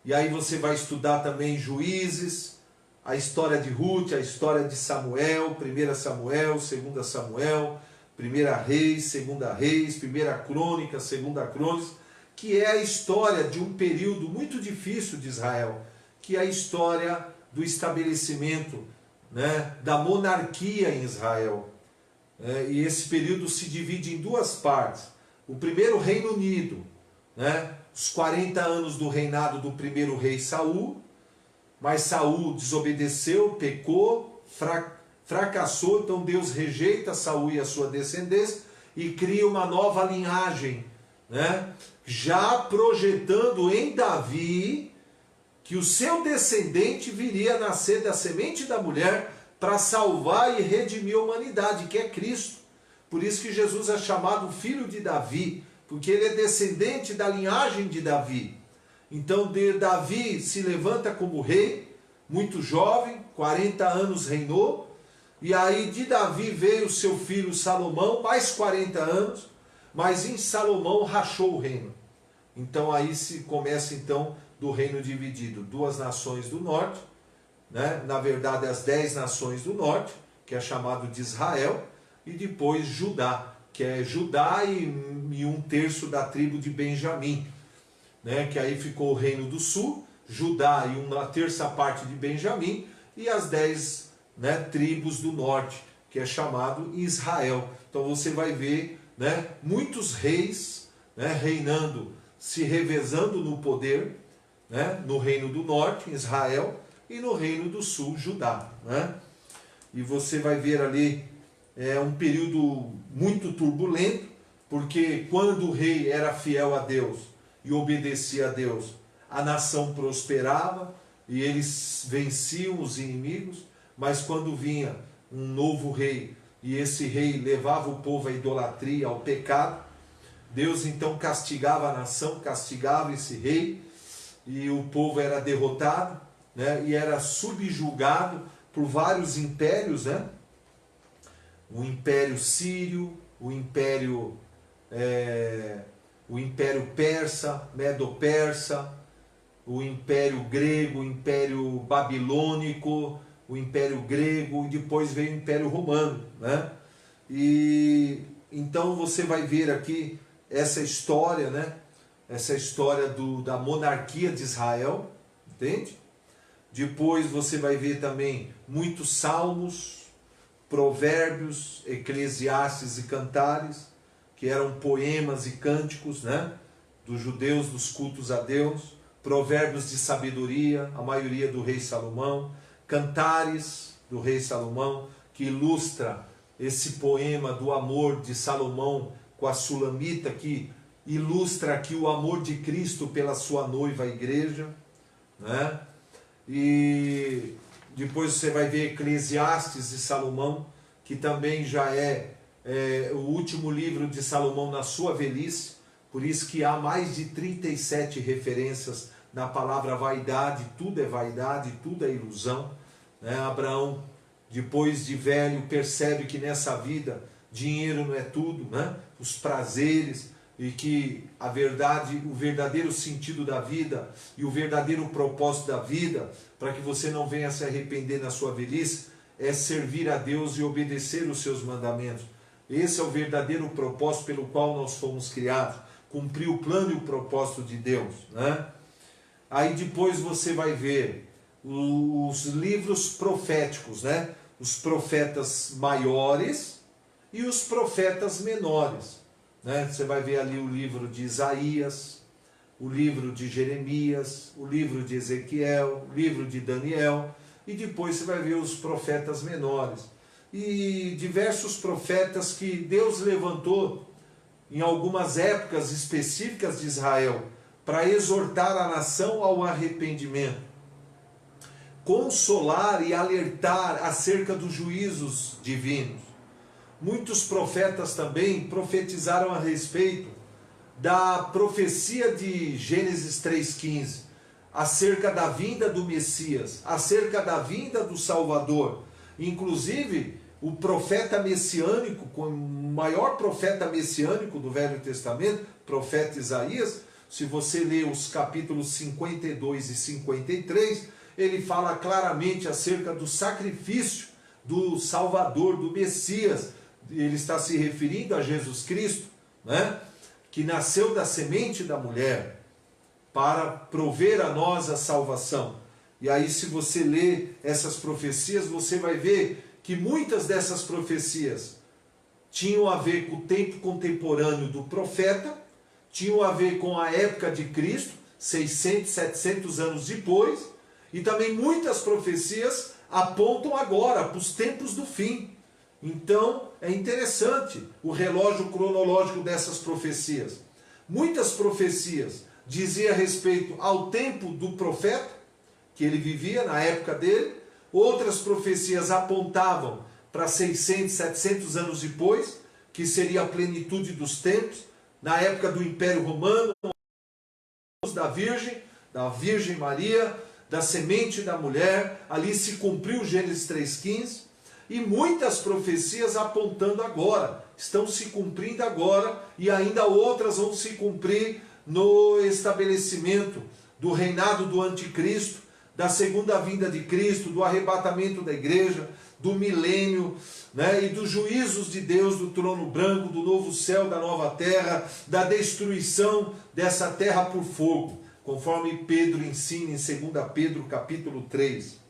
E aí você vai estudar também Juízes, a história de Ruth, a história de Samuel, 1 Samuel, 2 Samuel, 1 Reis, 2 Reis, 1 Crônica, 2 Crônicas, que é a história de um período muito difícil de Israel, que é a história do estabelecimento, né, da monarquia em Israel. E esse período se divide em 2 partes. O primeiro, Reino Unido, né, os 40 anos do reinado do primeiro rei Saul, mas Saul desobedeceu, pecou, fracassou, então Deus rejeita Saul e a sua descendência e cria uma nova linhagem, né, já projetando em Davi que o seu descendente viria a nascer da semente da mulher para salvar e redimir a humanidade, que é Cristo. Por isso que Jesus é chamado filho de Davi, porque ele é descendente da linhagem de Davi. Então Davi se levanta como rei, muito jovem, 40 anos reinou, e aí de Davi veio o seu filho Salomão, mais 40 anos, mas em Salomão rachou o reino. Então aí se começa então do reino dividido, 2 nações do norte, né? Na verdade as 10 nações do norte, que é chamado de Israel, e depois Judá, que é Judá e 1/3 da tribo de Benjamim, né? Que aí ficou o reino do sul, Judá e 1/3 parte de Benjamim, e as 10, né, tribos do norte, que é chamado Israel. Então você vai ver, né, muitos reis, né, reinando, se revezando no poder, né, no reino do norte, Israel, e no reino do sul, Judá. Né? E você vai ver ali um período muito turbulento, porque quando o rei era fiel a Deus e obedecia a Deus, a nação prosperava e eles venciam os inimigos. Mas quando vinha um novo rei e esse rei levava o povo à idolatria, ao pecado, Deus então castigava a nação, castigava esse rei, e o povo era derrotado, né, e era subjugado por vários impérios, né? O Império Sírio, o Império Persa, Medo-Persa, o Império Grego, o Império Babilônico, o Império Grego, e depois veio o Império Romano, né? E então você vai ver aqui essa história, né? Essa história da monarquia de Israel, entende? Depois você vai ver também muitos salmos, provérbios, eclesiastes e cantares, que eram poemas e cânticos, né, dos judeus, dos cultos a Deus, provérbios de sabedoria, a maioria do rei Salomão, cantares do rei Salomão, que ilustra esse poema do amor de Salomão com a Sulamita, que ilustra aqui o amor de Cristo pela sua noiva, a igreja, né? E depois você vai ver Eclesiastes de Salomão, que também já é o último livro de Salomão na sua velhice, por isso que há mais de 37 referências na palavra vaidade, tudo é ilusão, né? Abraão, depois de velho, percebe que nessa vida dinheiro não é tudo, né? Os prazeres, e que a verdade, o verdadeiro sentido da vida e o verdadeiro propósito da vida, para que você não venha se arrepender na sua velhice, é servir a Deus e obedecer os seus mandamentos. Esse é o verdadeiro propósito pelo qual nós fomos criados, cumprir o plano e o propósito de Deus, né? Aí depois você vai ver os livros proféticos, né? Os profetas maiores e os profetas menores, né? Você vai ver ali o livro de Isaías, o livro de Jeremias, o livro de Ezequiel, o livro de Daniel, e depois você vai ver os profetas menores. E diversos profetas que Deus levantou em algumas épocas específicas de Israel para exortar a nação ao arrependimento, consolar e alertar acerca dos juízos divinos. Muitos profetas também profetizaram a respeito da profecia de Gênesis 3,15, acerca da vinda do Messias, acerca da vinda do Salvador. Inclusive, o profeta messiânico, o maior profeta messiânico do Velho Testamento, profeta Isaías, se você ler os capítulos 52 e 53, ele fala claramente acerca do sacrifício do Salvador, do Messias. Ele está se referindo a Jesus Cristo, né? Que nasceu da semente da mulher para prover a nós a salvação. E aí, se você ler essas profecias, você vai ver que muitas dessas profecias tinham a ver com o tempo contemporâneo do profeta, tinham a ver com a época de Cristo, 600, 700 anos depois, e também muitas profecias apontam agora para os tempos do fim. Então, é interessante o relógio cronológico dessas profecias. Muitas profecias diziam respeito ao tempo do profeta, que ele vivia na época dele. Outras profecias apontavam para 600, 700 anos depois, que seria a plenitude dos tempos, na época do Império Romano, da Virgem Maria, da semente da mulher. Ali se cumpriu Gênesis 3,15. E muitas profecias apontando agora, estão se cumprindo agora, e ainda outras vão se cumprir no estabelecimento do reinado do anticristo, da segunda vinda de Cristo, do arrebatamento da igreja, do milênio, né, e dos juízos de Deus, do trono branco, do novo céu, da nova terra, da destruição dessa terra por fogo, conforme Pedro ensina em 2 Pedro capítulo 3.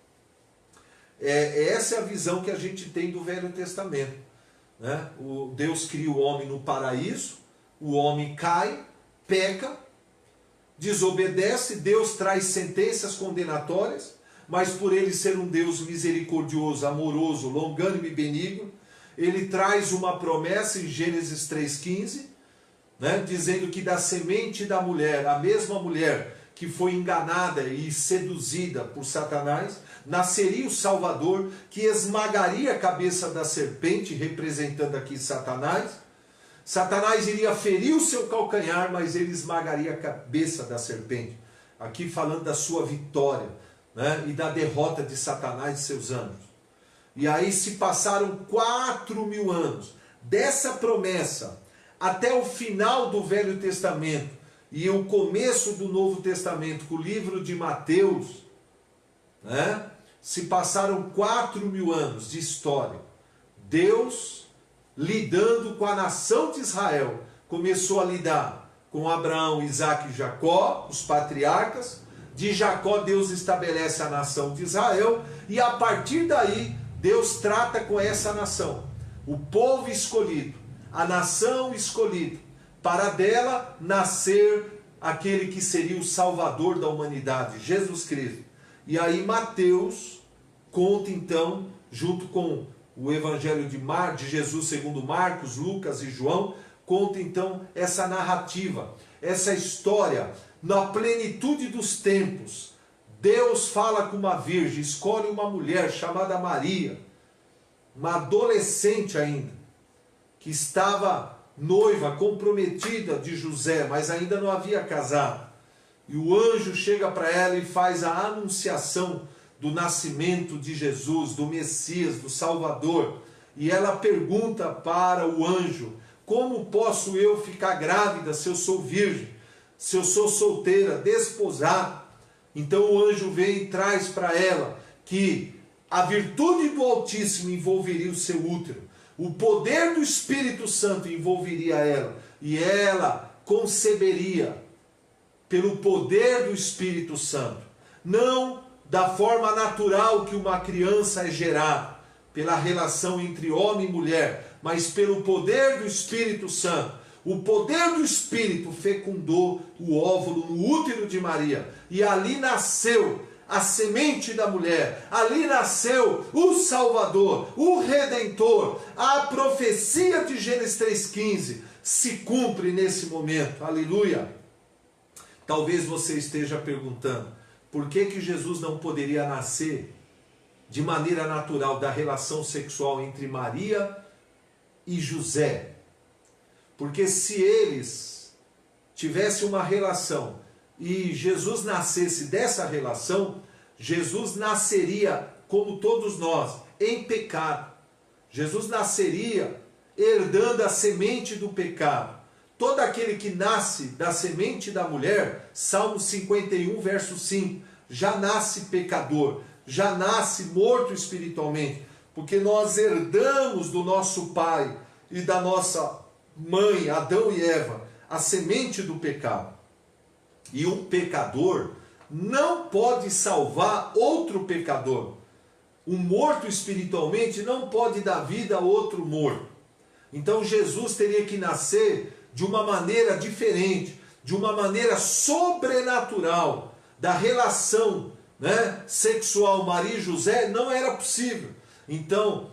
Essa é a visão que a gente tem do Velho Testamento, né? Deus cria o homem no paraíso, o homem cai, peca, desobedece, Deus traz sentenças condenatórias, mas por ele ser um Deus misericordioso, amoroso, longânimo e benigno, ele traz uma promessa em Gênesis 3,15, né, dizendo que da semente da mulher, a mesma mulher que foi enganada e seduzida por Satanás, nasceria o Salvador, que esmagaria a cabeça da serpente, representando aqui Satanás. Satanás iria ferir o seu calcanhar, mas ele esmagaria a cabeça da serpente. Aqui falando da sua vitória, né, e da derrota de Satanás e seus anjos. E aí se passaram 4.000 anos dessa promessa até o final do Velho Testamento e o começo do Novo Testamento, com o livro de Mateus, né? Se passaram 4.000 anos de história. Deus, lidando com a nação de Israel, começou a lidar com Abraão, Isaque e Jacó, os patriarcas. De Jacó, Deus estabelece a nação de Israel, e a partir daí, Deus trata com essa nação, o povo escolhido, a nação escolhida, para dela nascer aquele que seria o Salvador da humanidade, Jesus Cristo. E aí Mateus conta então, junto com o Evangelho de Jesus segundo Marcos, Lucas e João, conta então essa narrativa, essa história, na plenitude dos tempos. Deus fala com uma virgem, escolhe uma mulher chamada Maria, uma adolescente ainda, que estava noiva, comprometida de José, mas ainda não havia casado. E o anjo chega para ela e faz a anunciação do nascimento de Jesus, do Messias, do Salvador. E ela pergunta para o anjo: como posso eu ficar grávida se eu sou virgem, se eu sou solteira, desposada? Então o anjo vem e traz para ela que a virtude do Altíssimo envolveria o seu útero, o poder do Espírito Santo envolveria ela, e ela conceberia pelo poder do Espírito Santo, não da forma natural que uma criança é gerada, pela relação entre homem e mulher, mas pelo poder do Espírito Santo. O poder do Espírito fecundou o óvulo no útero de Maria, e ali nasceu a semente da mulher, ali nasceu o Salvador, o Redentor. A profecia de Gênesis 3,15 se cumpre nesse momento, aleluia. Talvez você esteja perguntando, por que Jesus não poderia nascer de maneira natural da relação sexual entre Maria e José? Porque se eles tivessem uma relação e Jesus nascesse dessa relação, Jesus nasceria como todos nós, em pecado. Jesus nasceria herdando a semente do pecado. Todo aquele que nasce da semente da mulher, Salmo 51, verso 5, já nasce pecador, já nasce morto espiritualmente, porque nós herdamos do nosso pai e da nossa mãe, Adão e Eva, a semente do pecado. E um pecador não pode salvar outro pecador. Um morto espiritualmente não pode dar vida a outro morto. Então Jesus teria que nascer de uma maneira diferente, de uma maneira sobrenatural, da relação, né, sexual Maria e José não era possível. Então,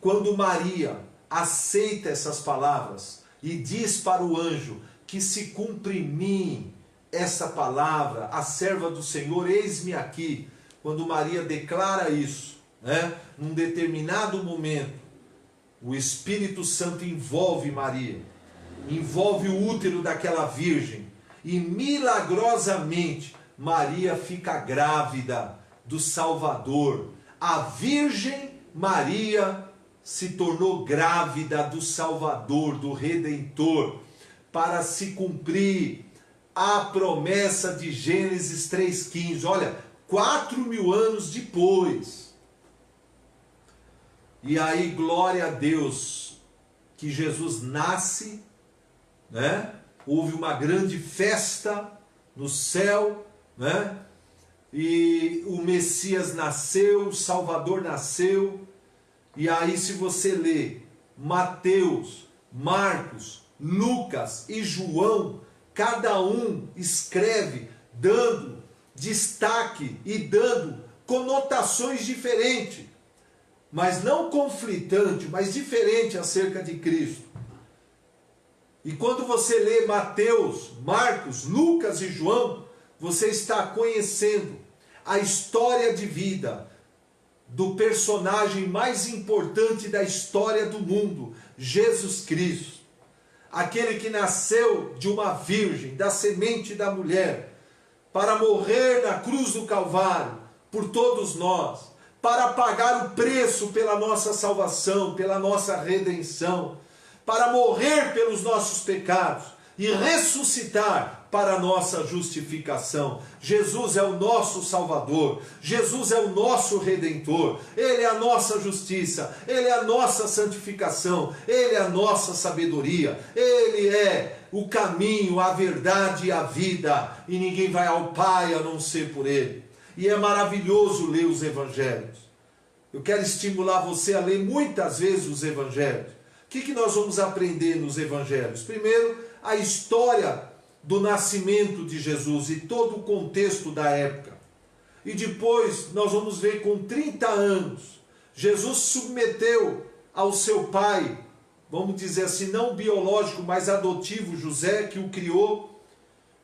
quando Maria aceita essas palavras e diz para o anjo que se cumpre em mim essa palavra, a serva do Senhor, eis-me aqui. Quando Maria declara isso, né, num determinado momento, o Espírito Santo envolve Maria, envolve o útero daquela virgem, e milagrosamente Maria fica grávida do Salvador. A Virgem Maria se tornou grávida do Salvador, do Redentor, para se cumprir a promessa de Gênesis 3,15. Olha, 4.000 anos depois. E aí, glória a Deus, que Jesus nasce, né? Houve uma grande festa no céu, né? e o Messias nasceu, o Salvador nasceu. E aí, se você lê Mateus, Marcos, Lucas e João, cada um escreve dando destaque e dando conotações diferentes, mas não conflitante, mas diferente acerca de Cristo. E quando você lê Mateus, Marcos, Lucas e João, você está conhecendo a história de vida do personagem mais importante da história do mundo, Jesus Cristo. Aquele que nasceu de uma virgem, da semente da mulher, para morrer na cruz do Calvário, por todos nós, para pagar o preço pela nossa salvação, pela nossa redenção, para morrer pelos nossos pecados e ressuscitar para a nossa justificação. Jesus é o nosso Salvador, Jesus é o nosso Redentor, Ele é a nossa justiça, Ele é a nossa santificação, Ele é a nossa sabedoria, Ele é o caminho, a verdade e a vida, e ninguém vai ao Pai a não ser por Ele. E é maravilhoso ler os Evangelhos. Eu quero estimular você a ler muitas vezes os Evangelhos. O que nós vamos aprender nos Evangelhos? Primeiro, a história do nascimento de Jesus e todo o contexto da época. E depois nós vamos ver com 30 anos, Jesus submeteu ao seu pai, vamos dizer assim, não biológico, mas adotivo, José, que o criou,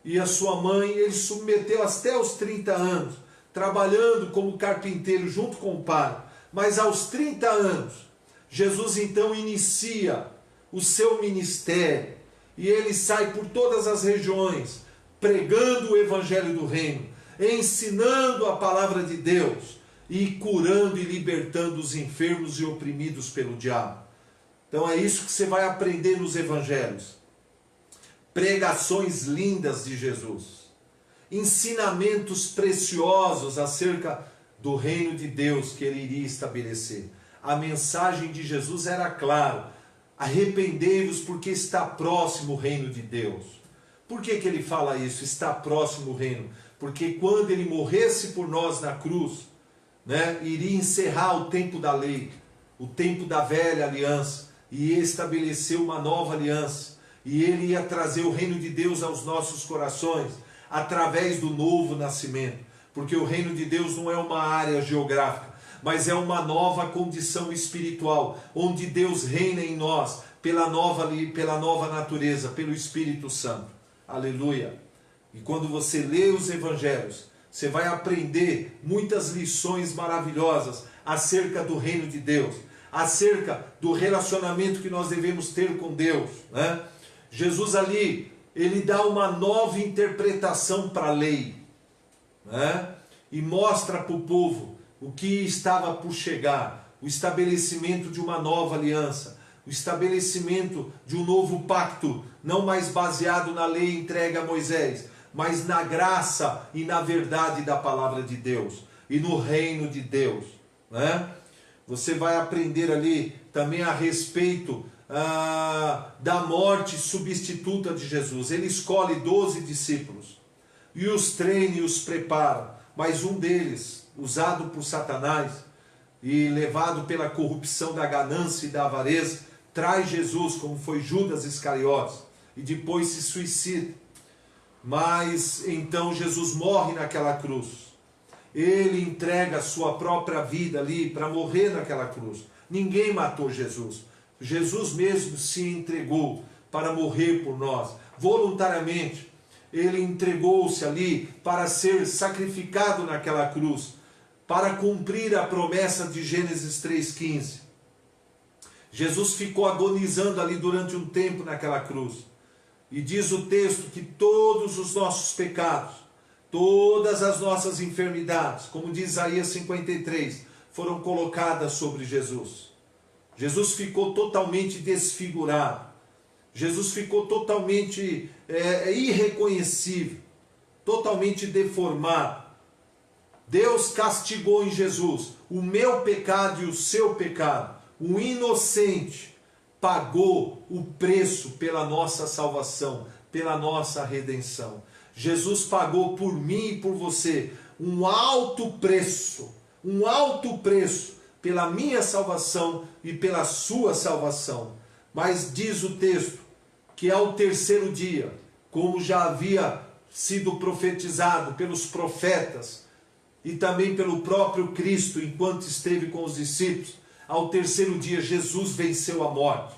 e a sua mãe, ele submeteu até os 30 anos, trabalhando como carpinteiro junto com o pai. Mas aos 30 anos, Jesus então inicia o seu ministério, e ele sai por todas as regiões, pregando o evangelho do reino, ensinando a palavra de Deus, e curando e libertando os enfermos e oprimidos pelo diabo. Então é isso que você vai aprender nos evangelhos. Pregações lindas de Jesus, ensinamentos preciosos acerca do reino de Deus que ele iria estabelecer. A mensagem de Jesus era clara: arrependei-vos porque está próximo o reino de Deus. Por que ele fala isso? Está próximo o reino. Porque quando ele morresse por nós na cruz, iria encerrar o tempo da lei, o tempo da velha aliança, e ia estabelecer uma nova aliança. E ele ia trazer o reino de Deus aos nossos corações, através do novo nascimento. Porque o reino de Deus não é uma área geográfica, mas é uma nova condição espiritual, onde Deus reina em nós, pela nova natureza, pelo Espírito Santo. Aleluia! E quando você lê os Evangelhos, você vai aprender muitas lições maravilhosas acerca do reino de Deus, acerca do relacionamento que nós devemos ter com Deus. Jesus ali, ele dá uma nova interpretação para a lei, e mostra para o povo o que estava por chegar, o estabelecimento de uma nova aliança, o estabelecimento de um novo pacto, não mais baseado na lei entregue a Moisés, mas na graça e na verdade da palavra de Deus, e no reino de Deus. Você vai aprender ali também a respeito da morte substituta de Jesus. Ele escolhe 12 discípulos, e os treina e os prepara, mas um deles, usado por Satanás e levado pela corrupção da ganância e da avareza, traz Jesus, como foi Judas Iscariotes, e depois se suicida. Mas então Jesus morre naquela cruz. Ele entrega a sua própria vida ali para morrer naquela cruz. Ninguém matou Jesus. Jesus mesmo se entregou para morrer por nós, voluntariamente. Ele entregou-se ali para ser sacrificado naquela cruz, para cumprir a promessa de Gênesis 3,15. Jesus ficou agonizando ali durante um tempo naquela cruz. E diz o texto que todos os nossos pecados, todas as nossas enfermidades, como diz Isaías 53, foram colocadas sobre Jesus. Jesus ficou totalmente desfigurado. Jesus ficou totalmente irreconhecível, totalmente deformado. Deus castigou em Jesus o meu pecado e o seu pecado. O inocente pagou o preço pela nossa salvação, pela nossa redenção. Jesus pagou por mim e por você um alto preço pela minha salvação e pela sua salvação. Mas diz o texto que ao terceiro dia, como já havia sido profetizado pelos profetas e também pelo próprio Cristo enquanto esteve com os discípulos, ao terceiro dia Jesus venceu a morte.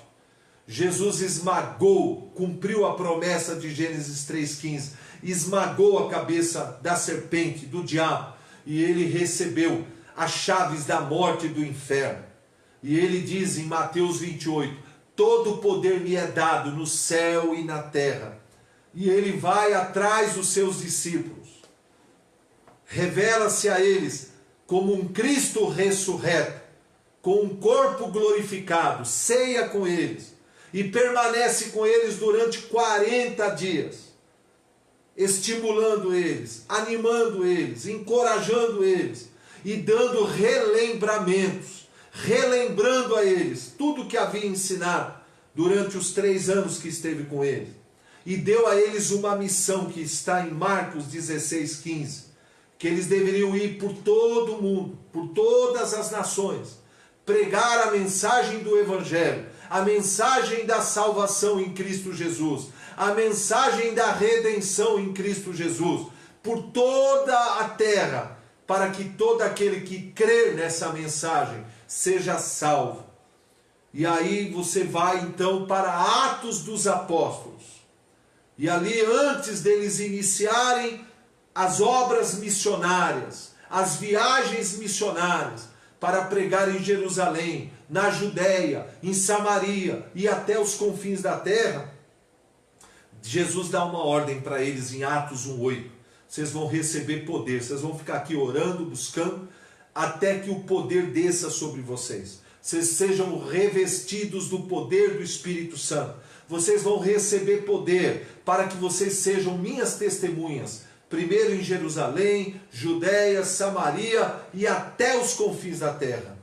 Jesus esmagou, cumpriu a promessa de Gênesis 3,15, esmagou a cabeça da serpente, do diabo, e ele recebeu as chaves da morte e do inferno. E ele diz em Mateus 28, todo o poder me é dado no céu e na terra. E ele vai atrás dos seus discípulos, revela-se a eles como um Cristo ressurreto, com um corpo glorificado, ceia com eles, e permanece com eles durante 40 dias, estimulando eles, animando eles, encorajando eles, e dando relembramentos, relembrando a eles tudo que havia ensinado durante os 3 anos que esteve com eles. E deu a eles uma missão que está em Marcos 16,15, que eles deveriam ir por todo o mundo, por todas as nações, pregar a mensagem do Evangelho, a mensagem da salvação em Cristo Jesus, a mensagem da redenção em Cristo Jesus, por toda a terra, para que todo aquele que crer nessa mensagem seja salvo. E aí você vai então para Atos dos Apóstolos. E ali, antes deles iniciarem as obras missionárias, as viagens missionárias, para pregar em Jerusalém, na Judéia, em Samaria e até os confins da terra, Jesus dá uma ordem para eles em Atos 1,8. Vocês vão receber poder, vocês vão ficar aqui orando, buscando, até que o poder desça sobre vocês. Vocês sejam revestidos do poder do Espírito Santo. Vocês vão receber poder para que vocês sejam minhas testemunhas, primeiro em Jerusalém, Judéia, Samaria e até os confins da terra.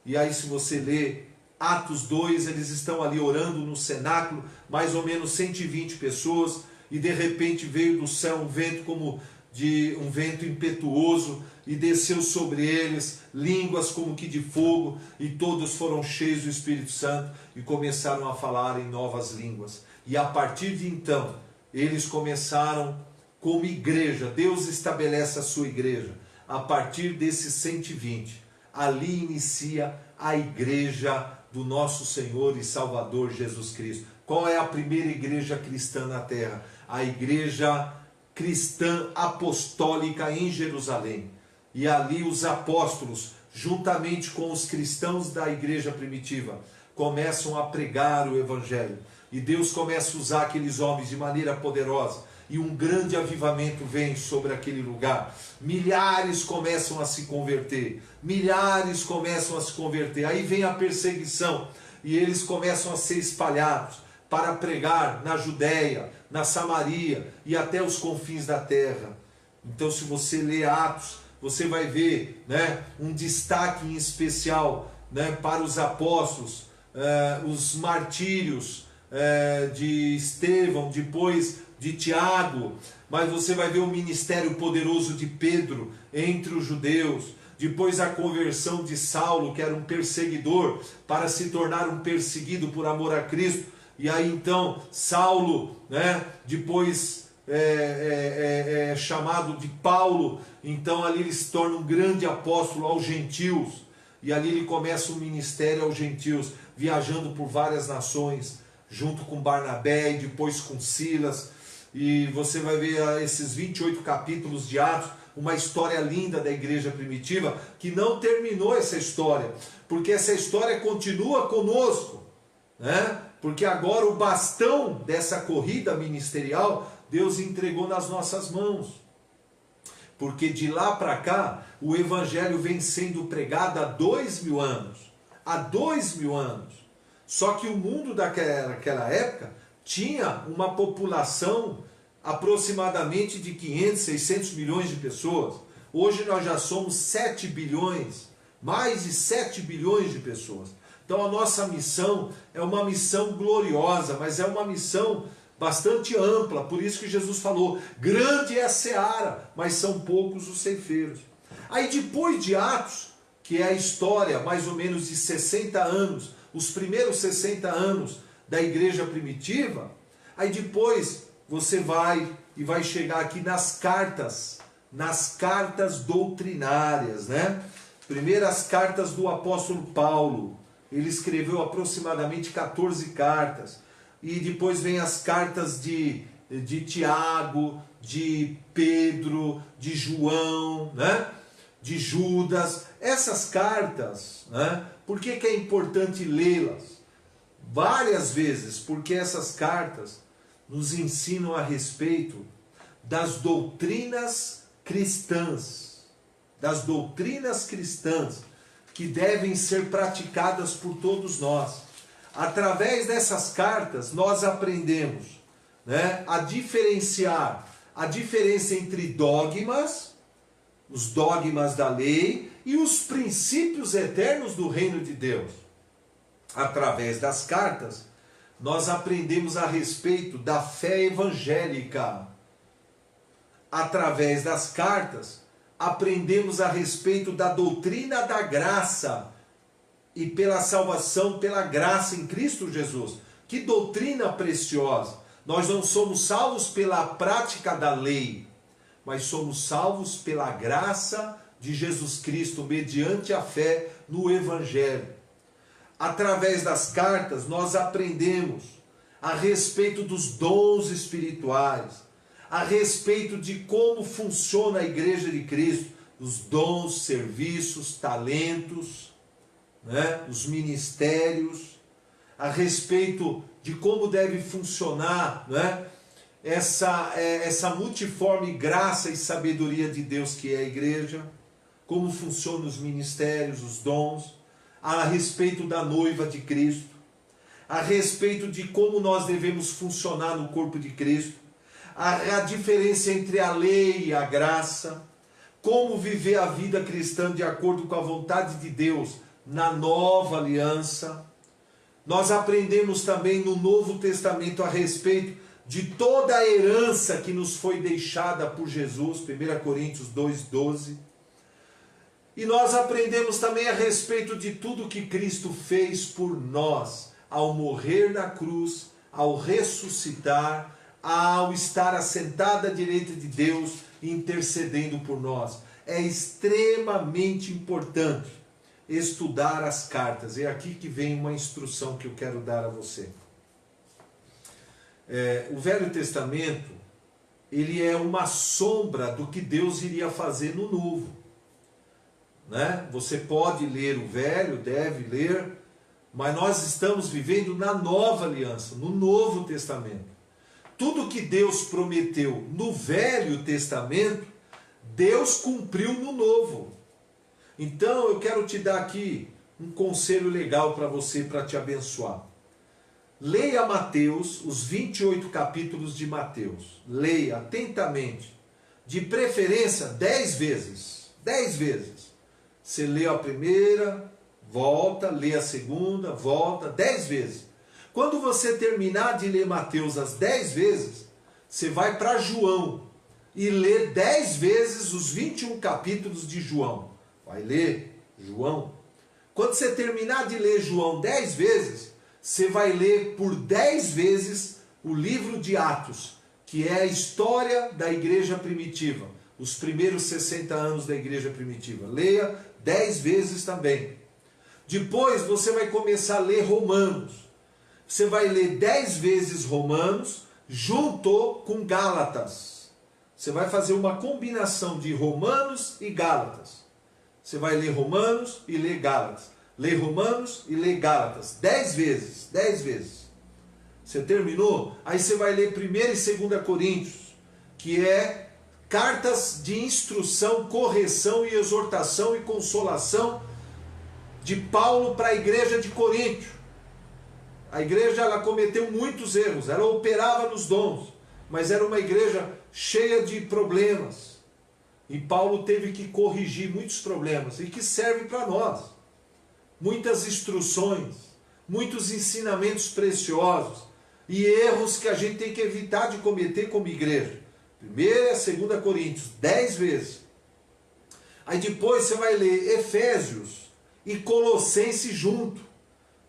E aí, se você ler Atos 2, eles estão ali orando no cenáculo, mais ou menos 120 pessoas, e de repente veio do céu um vento como de um vento impetuoso, e desceu sobre eles línguas como que de fogo, e todos foram cheios do Espírito Santo e começaram a falar em novas línguas. E a partir de então, eles começaram como igreja. Deus estabelece a sua igreja. A partir desses 120, ali inicia a igreja do nosso Senhor e Salvador Jesus Cristo. Qual é a primeira igreja cristã na terra? A igreja cristã apostólica em Jerusalém. E ali os apóstolos, juntamente com os cristãos da igreja primitiva, começam a pregar o Evangelho. E Deus começa a usar aqueles homens de maneira poderosa. E um grande avivamento vem sobre aquele lugar. Milhares começam a se converter. Milhares começam a se converter. Aí vem a perseguição. E eles começam a ser espalhados para pregar na Judéia, na Samaria e até os confins da terra. Então, se você ler Atos, você vai ver, né, um destaque em especial, né, para os apóstolos, os martírios de Estevão, depois de Tiago, mas você vai ver o ministério poderoso de Pedro entre os judeus, depois a conversão de Saulo, que era um perseguidor, para se tornar um perseguido por amor a Cristo. E aí então Saulo, né, depois chamado de Paulo, então ali ele se torna um grande apóstolo aos gentios, e ali ele começa um ministério aos gentios, viajando por várias nações, junto com Barnabé e depois com Silas. E você vai ver esses 28 capítulos de Atos, uma história linda da igreja primitiva, que não terminou essa história, porque essa história continua conosco, né? Porque agora o bastão dessa corrida ministerial, Deus entregou nas nossas mãos. Porque de lá para cá, o Evangelho vem sendo pregado há 2000 anos. Há 2000 anos. Só que o mundo daquela época tinha uma população aproximadamente de 500, 600 milhões de pessoas. Hoje nós já somos 7 bilhões, mais de 7 bilhões de pessoas. Então a nossa missão é uma missão gloriosa, mas é uma missão bastante ampla, por isso que Jesus falou, grande é a seara, mas são poucos os ceifeiros. Aí depois de Atos, que é a história mais ou menos de 60 anos, os primeiros 60 anos da igreja primitiva, aí depois você vai chegar aqui nas cartas doutrinárias, né? Primeiras cartas do apóstolo Paulo, ele escreveu aproximadamente 14 cartas, e depois vem as cartas de Tiago, de Pedro, de João, né? De Judas. Essas cartas, né? Por que é importante lê-las? Várias vezes, porque essas cartas nos ensinam a respeito das doutrinas cristãs, que devem ser praticadas por todos nós. Através dessas cartas, nós aprendemos, né, a diferenciar a diferença entre dogmas, os dogmas da lei, e os princípios eternos do reino de Deus. Através das cartas, nós aprendemos a respeito da fé evangélica. Através das cartas, aprendemos a respeito da doutrina da graça e pela salvação pela graça em Cristo Jesus. Que doutrina preciosa! Nós não somos salvos pela prática da lei, mas somos salvos pela graça de Jesus Cristo, mediante a fé no Evangelho. Através das cartas, nós aprendemos a respeito dos dons espirituais, a respeito de como funciona a Igreja de Cristo, os dons, serviços, talentos, né, os ministérios, a respeito de como deve funcionar, né, essa multiforme graça e sabedoria de Deus que é a igreja, como funcionam os ministérios, os dons, a respeito da noiva de Cristo, a respeito de como nós devemos funcionar no corpo de Cristo, a diferença entre a lei e a graça, como viver a vida cristã de acordo com a vontade de Deus na nova aliança. Nós aprendemos também no Novo Testamento a respeito de toda a herança que nos foi deixada por Jesus, 1 Coríntios 2,12. E nós aprendemos também a respeito de tudo que Cristo fez por nós, ao morrer na cruz, ao ressuscitar, ao estar assentado à direita de Deus, intercedendo por nós. É extremamente importante estudar as cartas. É aqui que vem uma instrução que eu quero dar a você. O Velho Testamento, ele é uma sombra do que Deus iria fazer no Novo, né? Você pode ler o Velho, deve ler, mas nós estamos vivendo na nova aliança, no Novo Testamento. Tudo que Deus prometeu no Velho Testamento, Deus cumpriu no Novo. Então eu quero te dar aqui um conselho legal para você, para te abençoar. Leia Mateus, os 28 capítulos de Mateus. Leia atentamente. De preferência 10 vezes. 10 vezes. Você lê a primeira, volta, lê a segunda, volta, 10 vezes. Quando você terminar de ler Mateus as 10 vezes, você vai para João e lê 10 vezes os 21 capítulos de João. Vai ler João. Quando você terminar de ler João 10 vezes, você vai ler por 10 vezes o livro de Atos, que é a história da igreja primitiva, os primeiros 60 anos da igreja primitiva. Leia 10 vezes também. Depois você vai começar a ler Romanos. Você vai ler 10 vezes Romanos junto com Gálatas. Você vai fazer uma combinação de Romanos e Gálatas. Você vai ler Romanos e ler Gálatas. Ler Romanos e ler Gálatas. 10 vezes. 10 vezes. Você terminou? Aí você vai ler 1 e 2 Coríntios, que é cartas de instrução, correção e exortação e consolação de Paulo para a igreja de Corinto. A igreja, ela cometeu muitos erros, ela operava nos dons, mas era uma igreja cheia de problemas. E Paulo teve que corrigir muitos problemas, e que serve para nós. Muitas instruções, muitos ensinamentos preciosos. e erros que a gente tem que evitar de cometer como igreja. 1ª e 2ª Coríntios, 10 vezes. Aí depois você vai ler Efésios e Colossenses junto.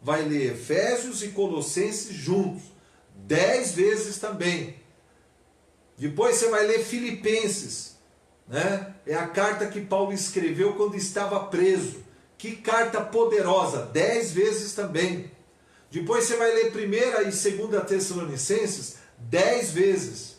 Vai ler Efésios e Colossenses juntos, 10 vezes também. Depois você vai ler Filipenses, né? É a carta que Paulo escreveu quando estava preso. Que carta poderosa, 10 vezes também. Depois você vai ler 1ª e 2ª Tessalonicenses, 10 vezes.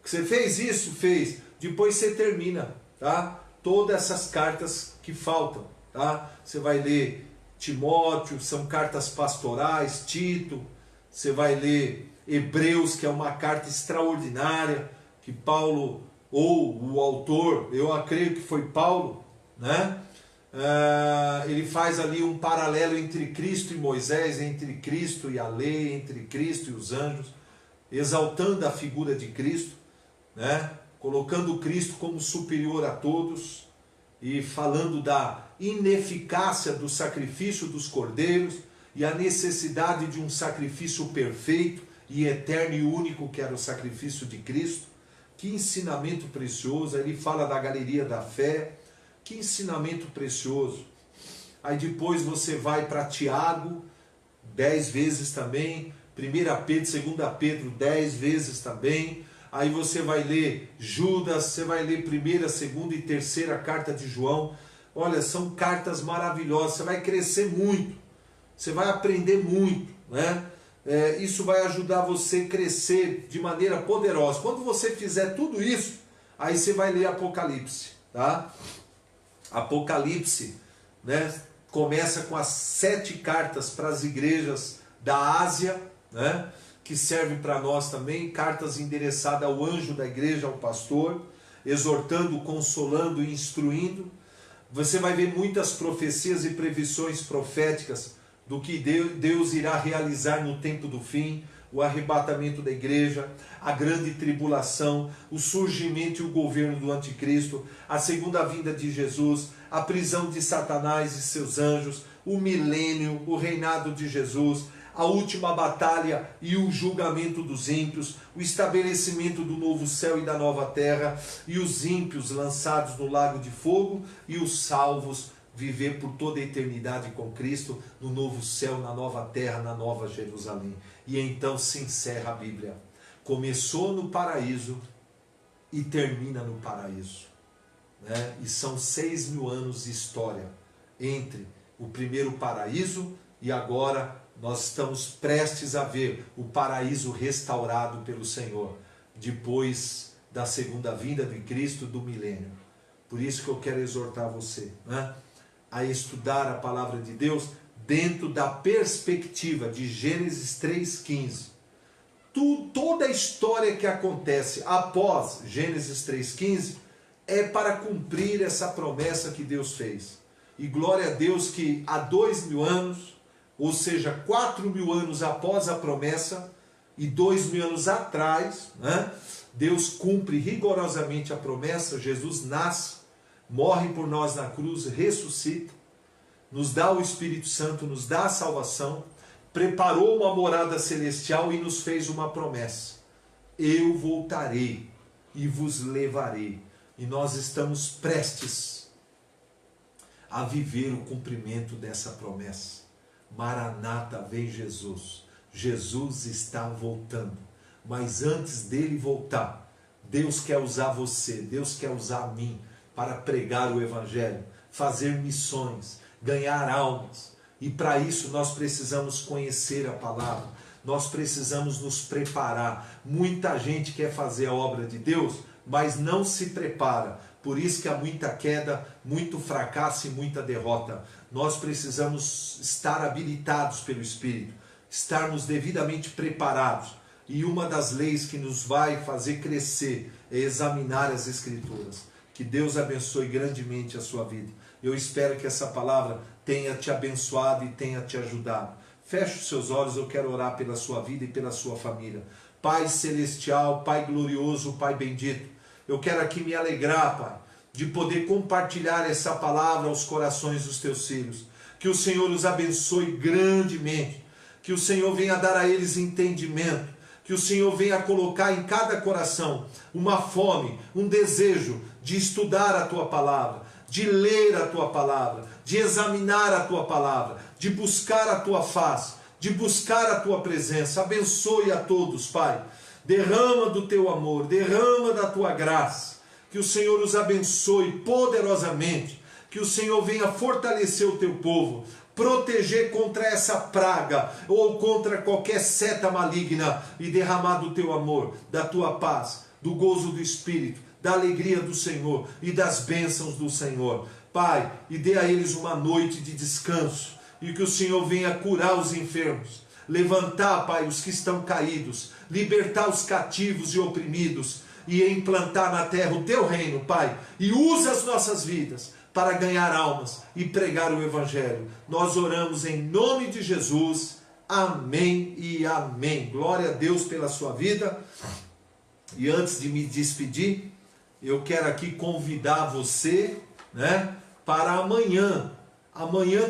Você fez isso? Fez. Depois você termina, tá? Todas essas cartas que faltam, tá? Você vai ler Timóteo, são cartas pastorais, Tito. Você vai ler Hebreus, que é uma carta extraordinária, que Paulo, ou o autor, eu creio que foi Paulo, né? Ele faz ali um paralelo entre Cristo e Moisés, entre Cristo e a lei, entre Cristo e os anjos, exaltando a figura de Cristo, né? Colocando Cristo como superior a todos e falando da ineficácia do sacrifício dos cordeiros e a necessidade de um sacrifício perfeito e eterno e único, que era o sacrifício de Cristo. Que ensinamento precioso. Ele fala da galeria da fé. Que ensinamento precioso. Aí depois você vai para Tiago, 10 vezes também. 1 Pedro, 2 Pedro, 10 vezes também. Aí você vai ler Judas, você vai ler 1ª, 2ª e 3ª carta de João. Olha, são cartas maravilhosas. Você vai crescer muito. Você vai aprender muito, né? Isso vai ajudar você a crescer de maneira poderosa. Quando você fizer tudo isso, aí você vai ler Apocalipse, tá? Apocalipse, né, começa com as 7 cartas para as igrejas da Ásia, né, que serve para nós também, cartas endereçadas ao anjo da igreja, ao pastor, exortando, consolando e instruindo. Você vai ver muitas profecias e previsões proféticas do que Deus irá realizar no tempo do fim, o arrebatamento da igreja, a grande tribulação, o surgimento e o governo do anticristo, a segunda vinda de Jesus, a prisão de Satanás e seus anjos, o milênio, o reinado de Jesus, a última batalha e o julgamento dos ímpios, o estabelecimento do novo céu e da nova terra, e os ímpios lançados no lago de fogo, e os salvos viver por toda a eternidade com Cristo, no novo céu, na nova terra, na nova Jerusalém. E então se encerra a Bíblia. Começou no paraíso e termina no paraíso, né? E são 6.000 anos de história entre o primeiro paraíso e agora nós estamos prestes a ver o paraíso restaurado pelo Senhor, depois da segunda vinda de Cristo, do milênio. Por isso que eu quero exortar você, né, a estudar a palavra de Deus dentro da perspectiva de Gênesis 3,15. Toda a história que acontece após Gênesis 3,15 é para cumprir essa promessa que Deus fez. E glória a Deus que há 2.000 anos, ou seja, 4.000 anos após a promessa e 2.000 anos atrás, né, Deus cumpre rigorosamente a promessa. Jesus nasce, morre por nós na cruz, ressuscita, nos dá o Espírito Santo, nos dá a salvação, preparou uma morada celestial e nos fez uma promessa: eu voltarei e vos levarei. E nós estamos prestes a viver o cumprimento dessa promessa. Maranata, vem Jesus. Jesus está voltando. Mas antes dele voltar, Deus quer usar você, Deus quer usar a mim para pregar o Evangelho, fazer missões, ganhar almas. E para isso nós precisamos conhecer a palavra, nós precisamos nos preparar. Muita gente quer fazer a obra de Deus, mas não se prepara. Por isso que há muita queda, muito fracasso e muita derrota. Nós precisamos estar habilitados pelo Espírito, estarmos devidamente preparados. E uma das leis que nos vai fazer crescer é examinar as Escrituras. Que Deus abençoe grandemente a sua vida. Eu espero que essa palavra tenha te abençoado e tenha te ajudado. Feche os seus olhos, eu quero orar pela sua vida e pela sua família. Pai celestial, Pai glorioso, Pai bendito, eu quero aqui me alegrar, Pai, de poder compartilhar essa palavra aos corações dos teus filhos. Que o Senhor os abençoe grandemente. que o Senhor venha dar a eles entendimento, que o Senhor venha colocar em cada coração uma fome, um desejo de estudar a Tua palavra, de ler a Tua palavra, de examinar a Tua palavra, de buscar a Tua face, de buscar a Tua presença. Abençoe a todos, Pai. Derrama do Teu amor, derrama da Tua graça. Que o Senhor os abençoe poderosamente. Que o Senhor venha fortalecer o Teu povo, proteger contra essa praga ou contra qualquer seta maligna e derramar do Teu amor, da Tua paz, do gozo do Espírito, da alegria do Senhor e das bênçãos do Senhor. Pai, e dê a eles uma noite de descanso e que o Senhor venha curar os enfermos, levantar, Pai, os que estão caídos, libertar os cativos e oprimidos e implantar na terra o Teu reino, Pai, e usa as nossas vidas para ganhar almas e pregar o Evangelho. Nós oramos em nome de Jesus. Amém e amém. Glória a Deus pela sua vida. E antes de me despedir, eu quero aqui convidar você, para amanhã,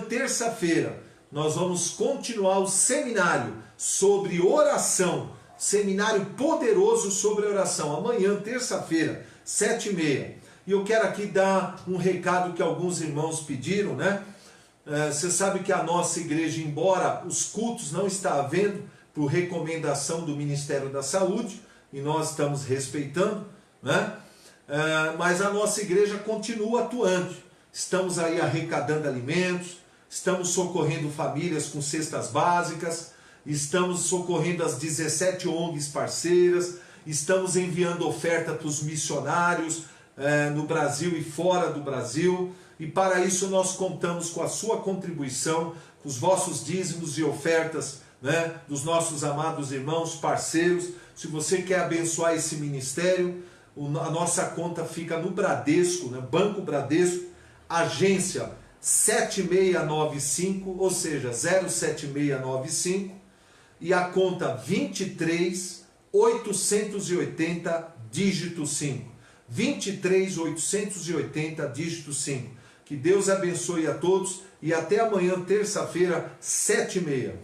terça-feira, nós vamos continuar o seminário sobre oração, seminário poderoso sobre oração, amanhã, terça-feira, 7h30. E eu quero aqui dar um recado que alguns irmãos pediram, Você sabe que a nossa igreja, embora os cultos não está havendo por recomendação do Ministério da Saúde, e nós estamos respeitando, mas a nossa igreja continua atuante. Estamos aí arrecadando alimentos, estamos socorrendo famílias com cestas básicas, estamos socorrendo as 17 ONGs parceiras, estamos enviando oferta para os missionários, no Brasil e fora do Brasil, e para isso nós contamos com a sua contribuição, com os vossos dízimos e ofertas, dos nossos amados irmãos, parceiros. Se você quer abençoar esse ministério, a nossa conta fica no Bradesco, Banco Bradesco, agência 7695, ou seja, 07695, e a conta 23880, dígito 5. 23880, dígito 5. Que Deus abençoe a todos e até amanhã, terça-feira, 7h30.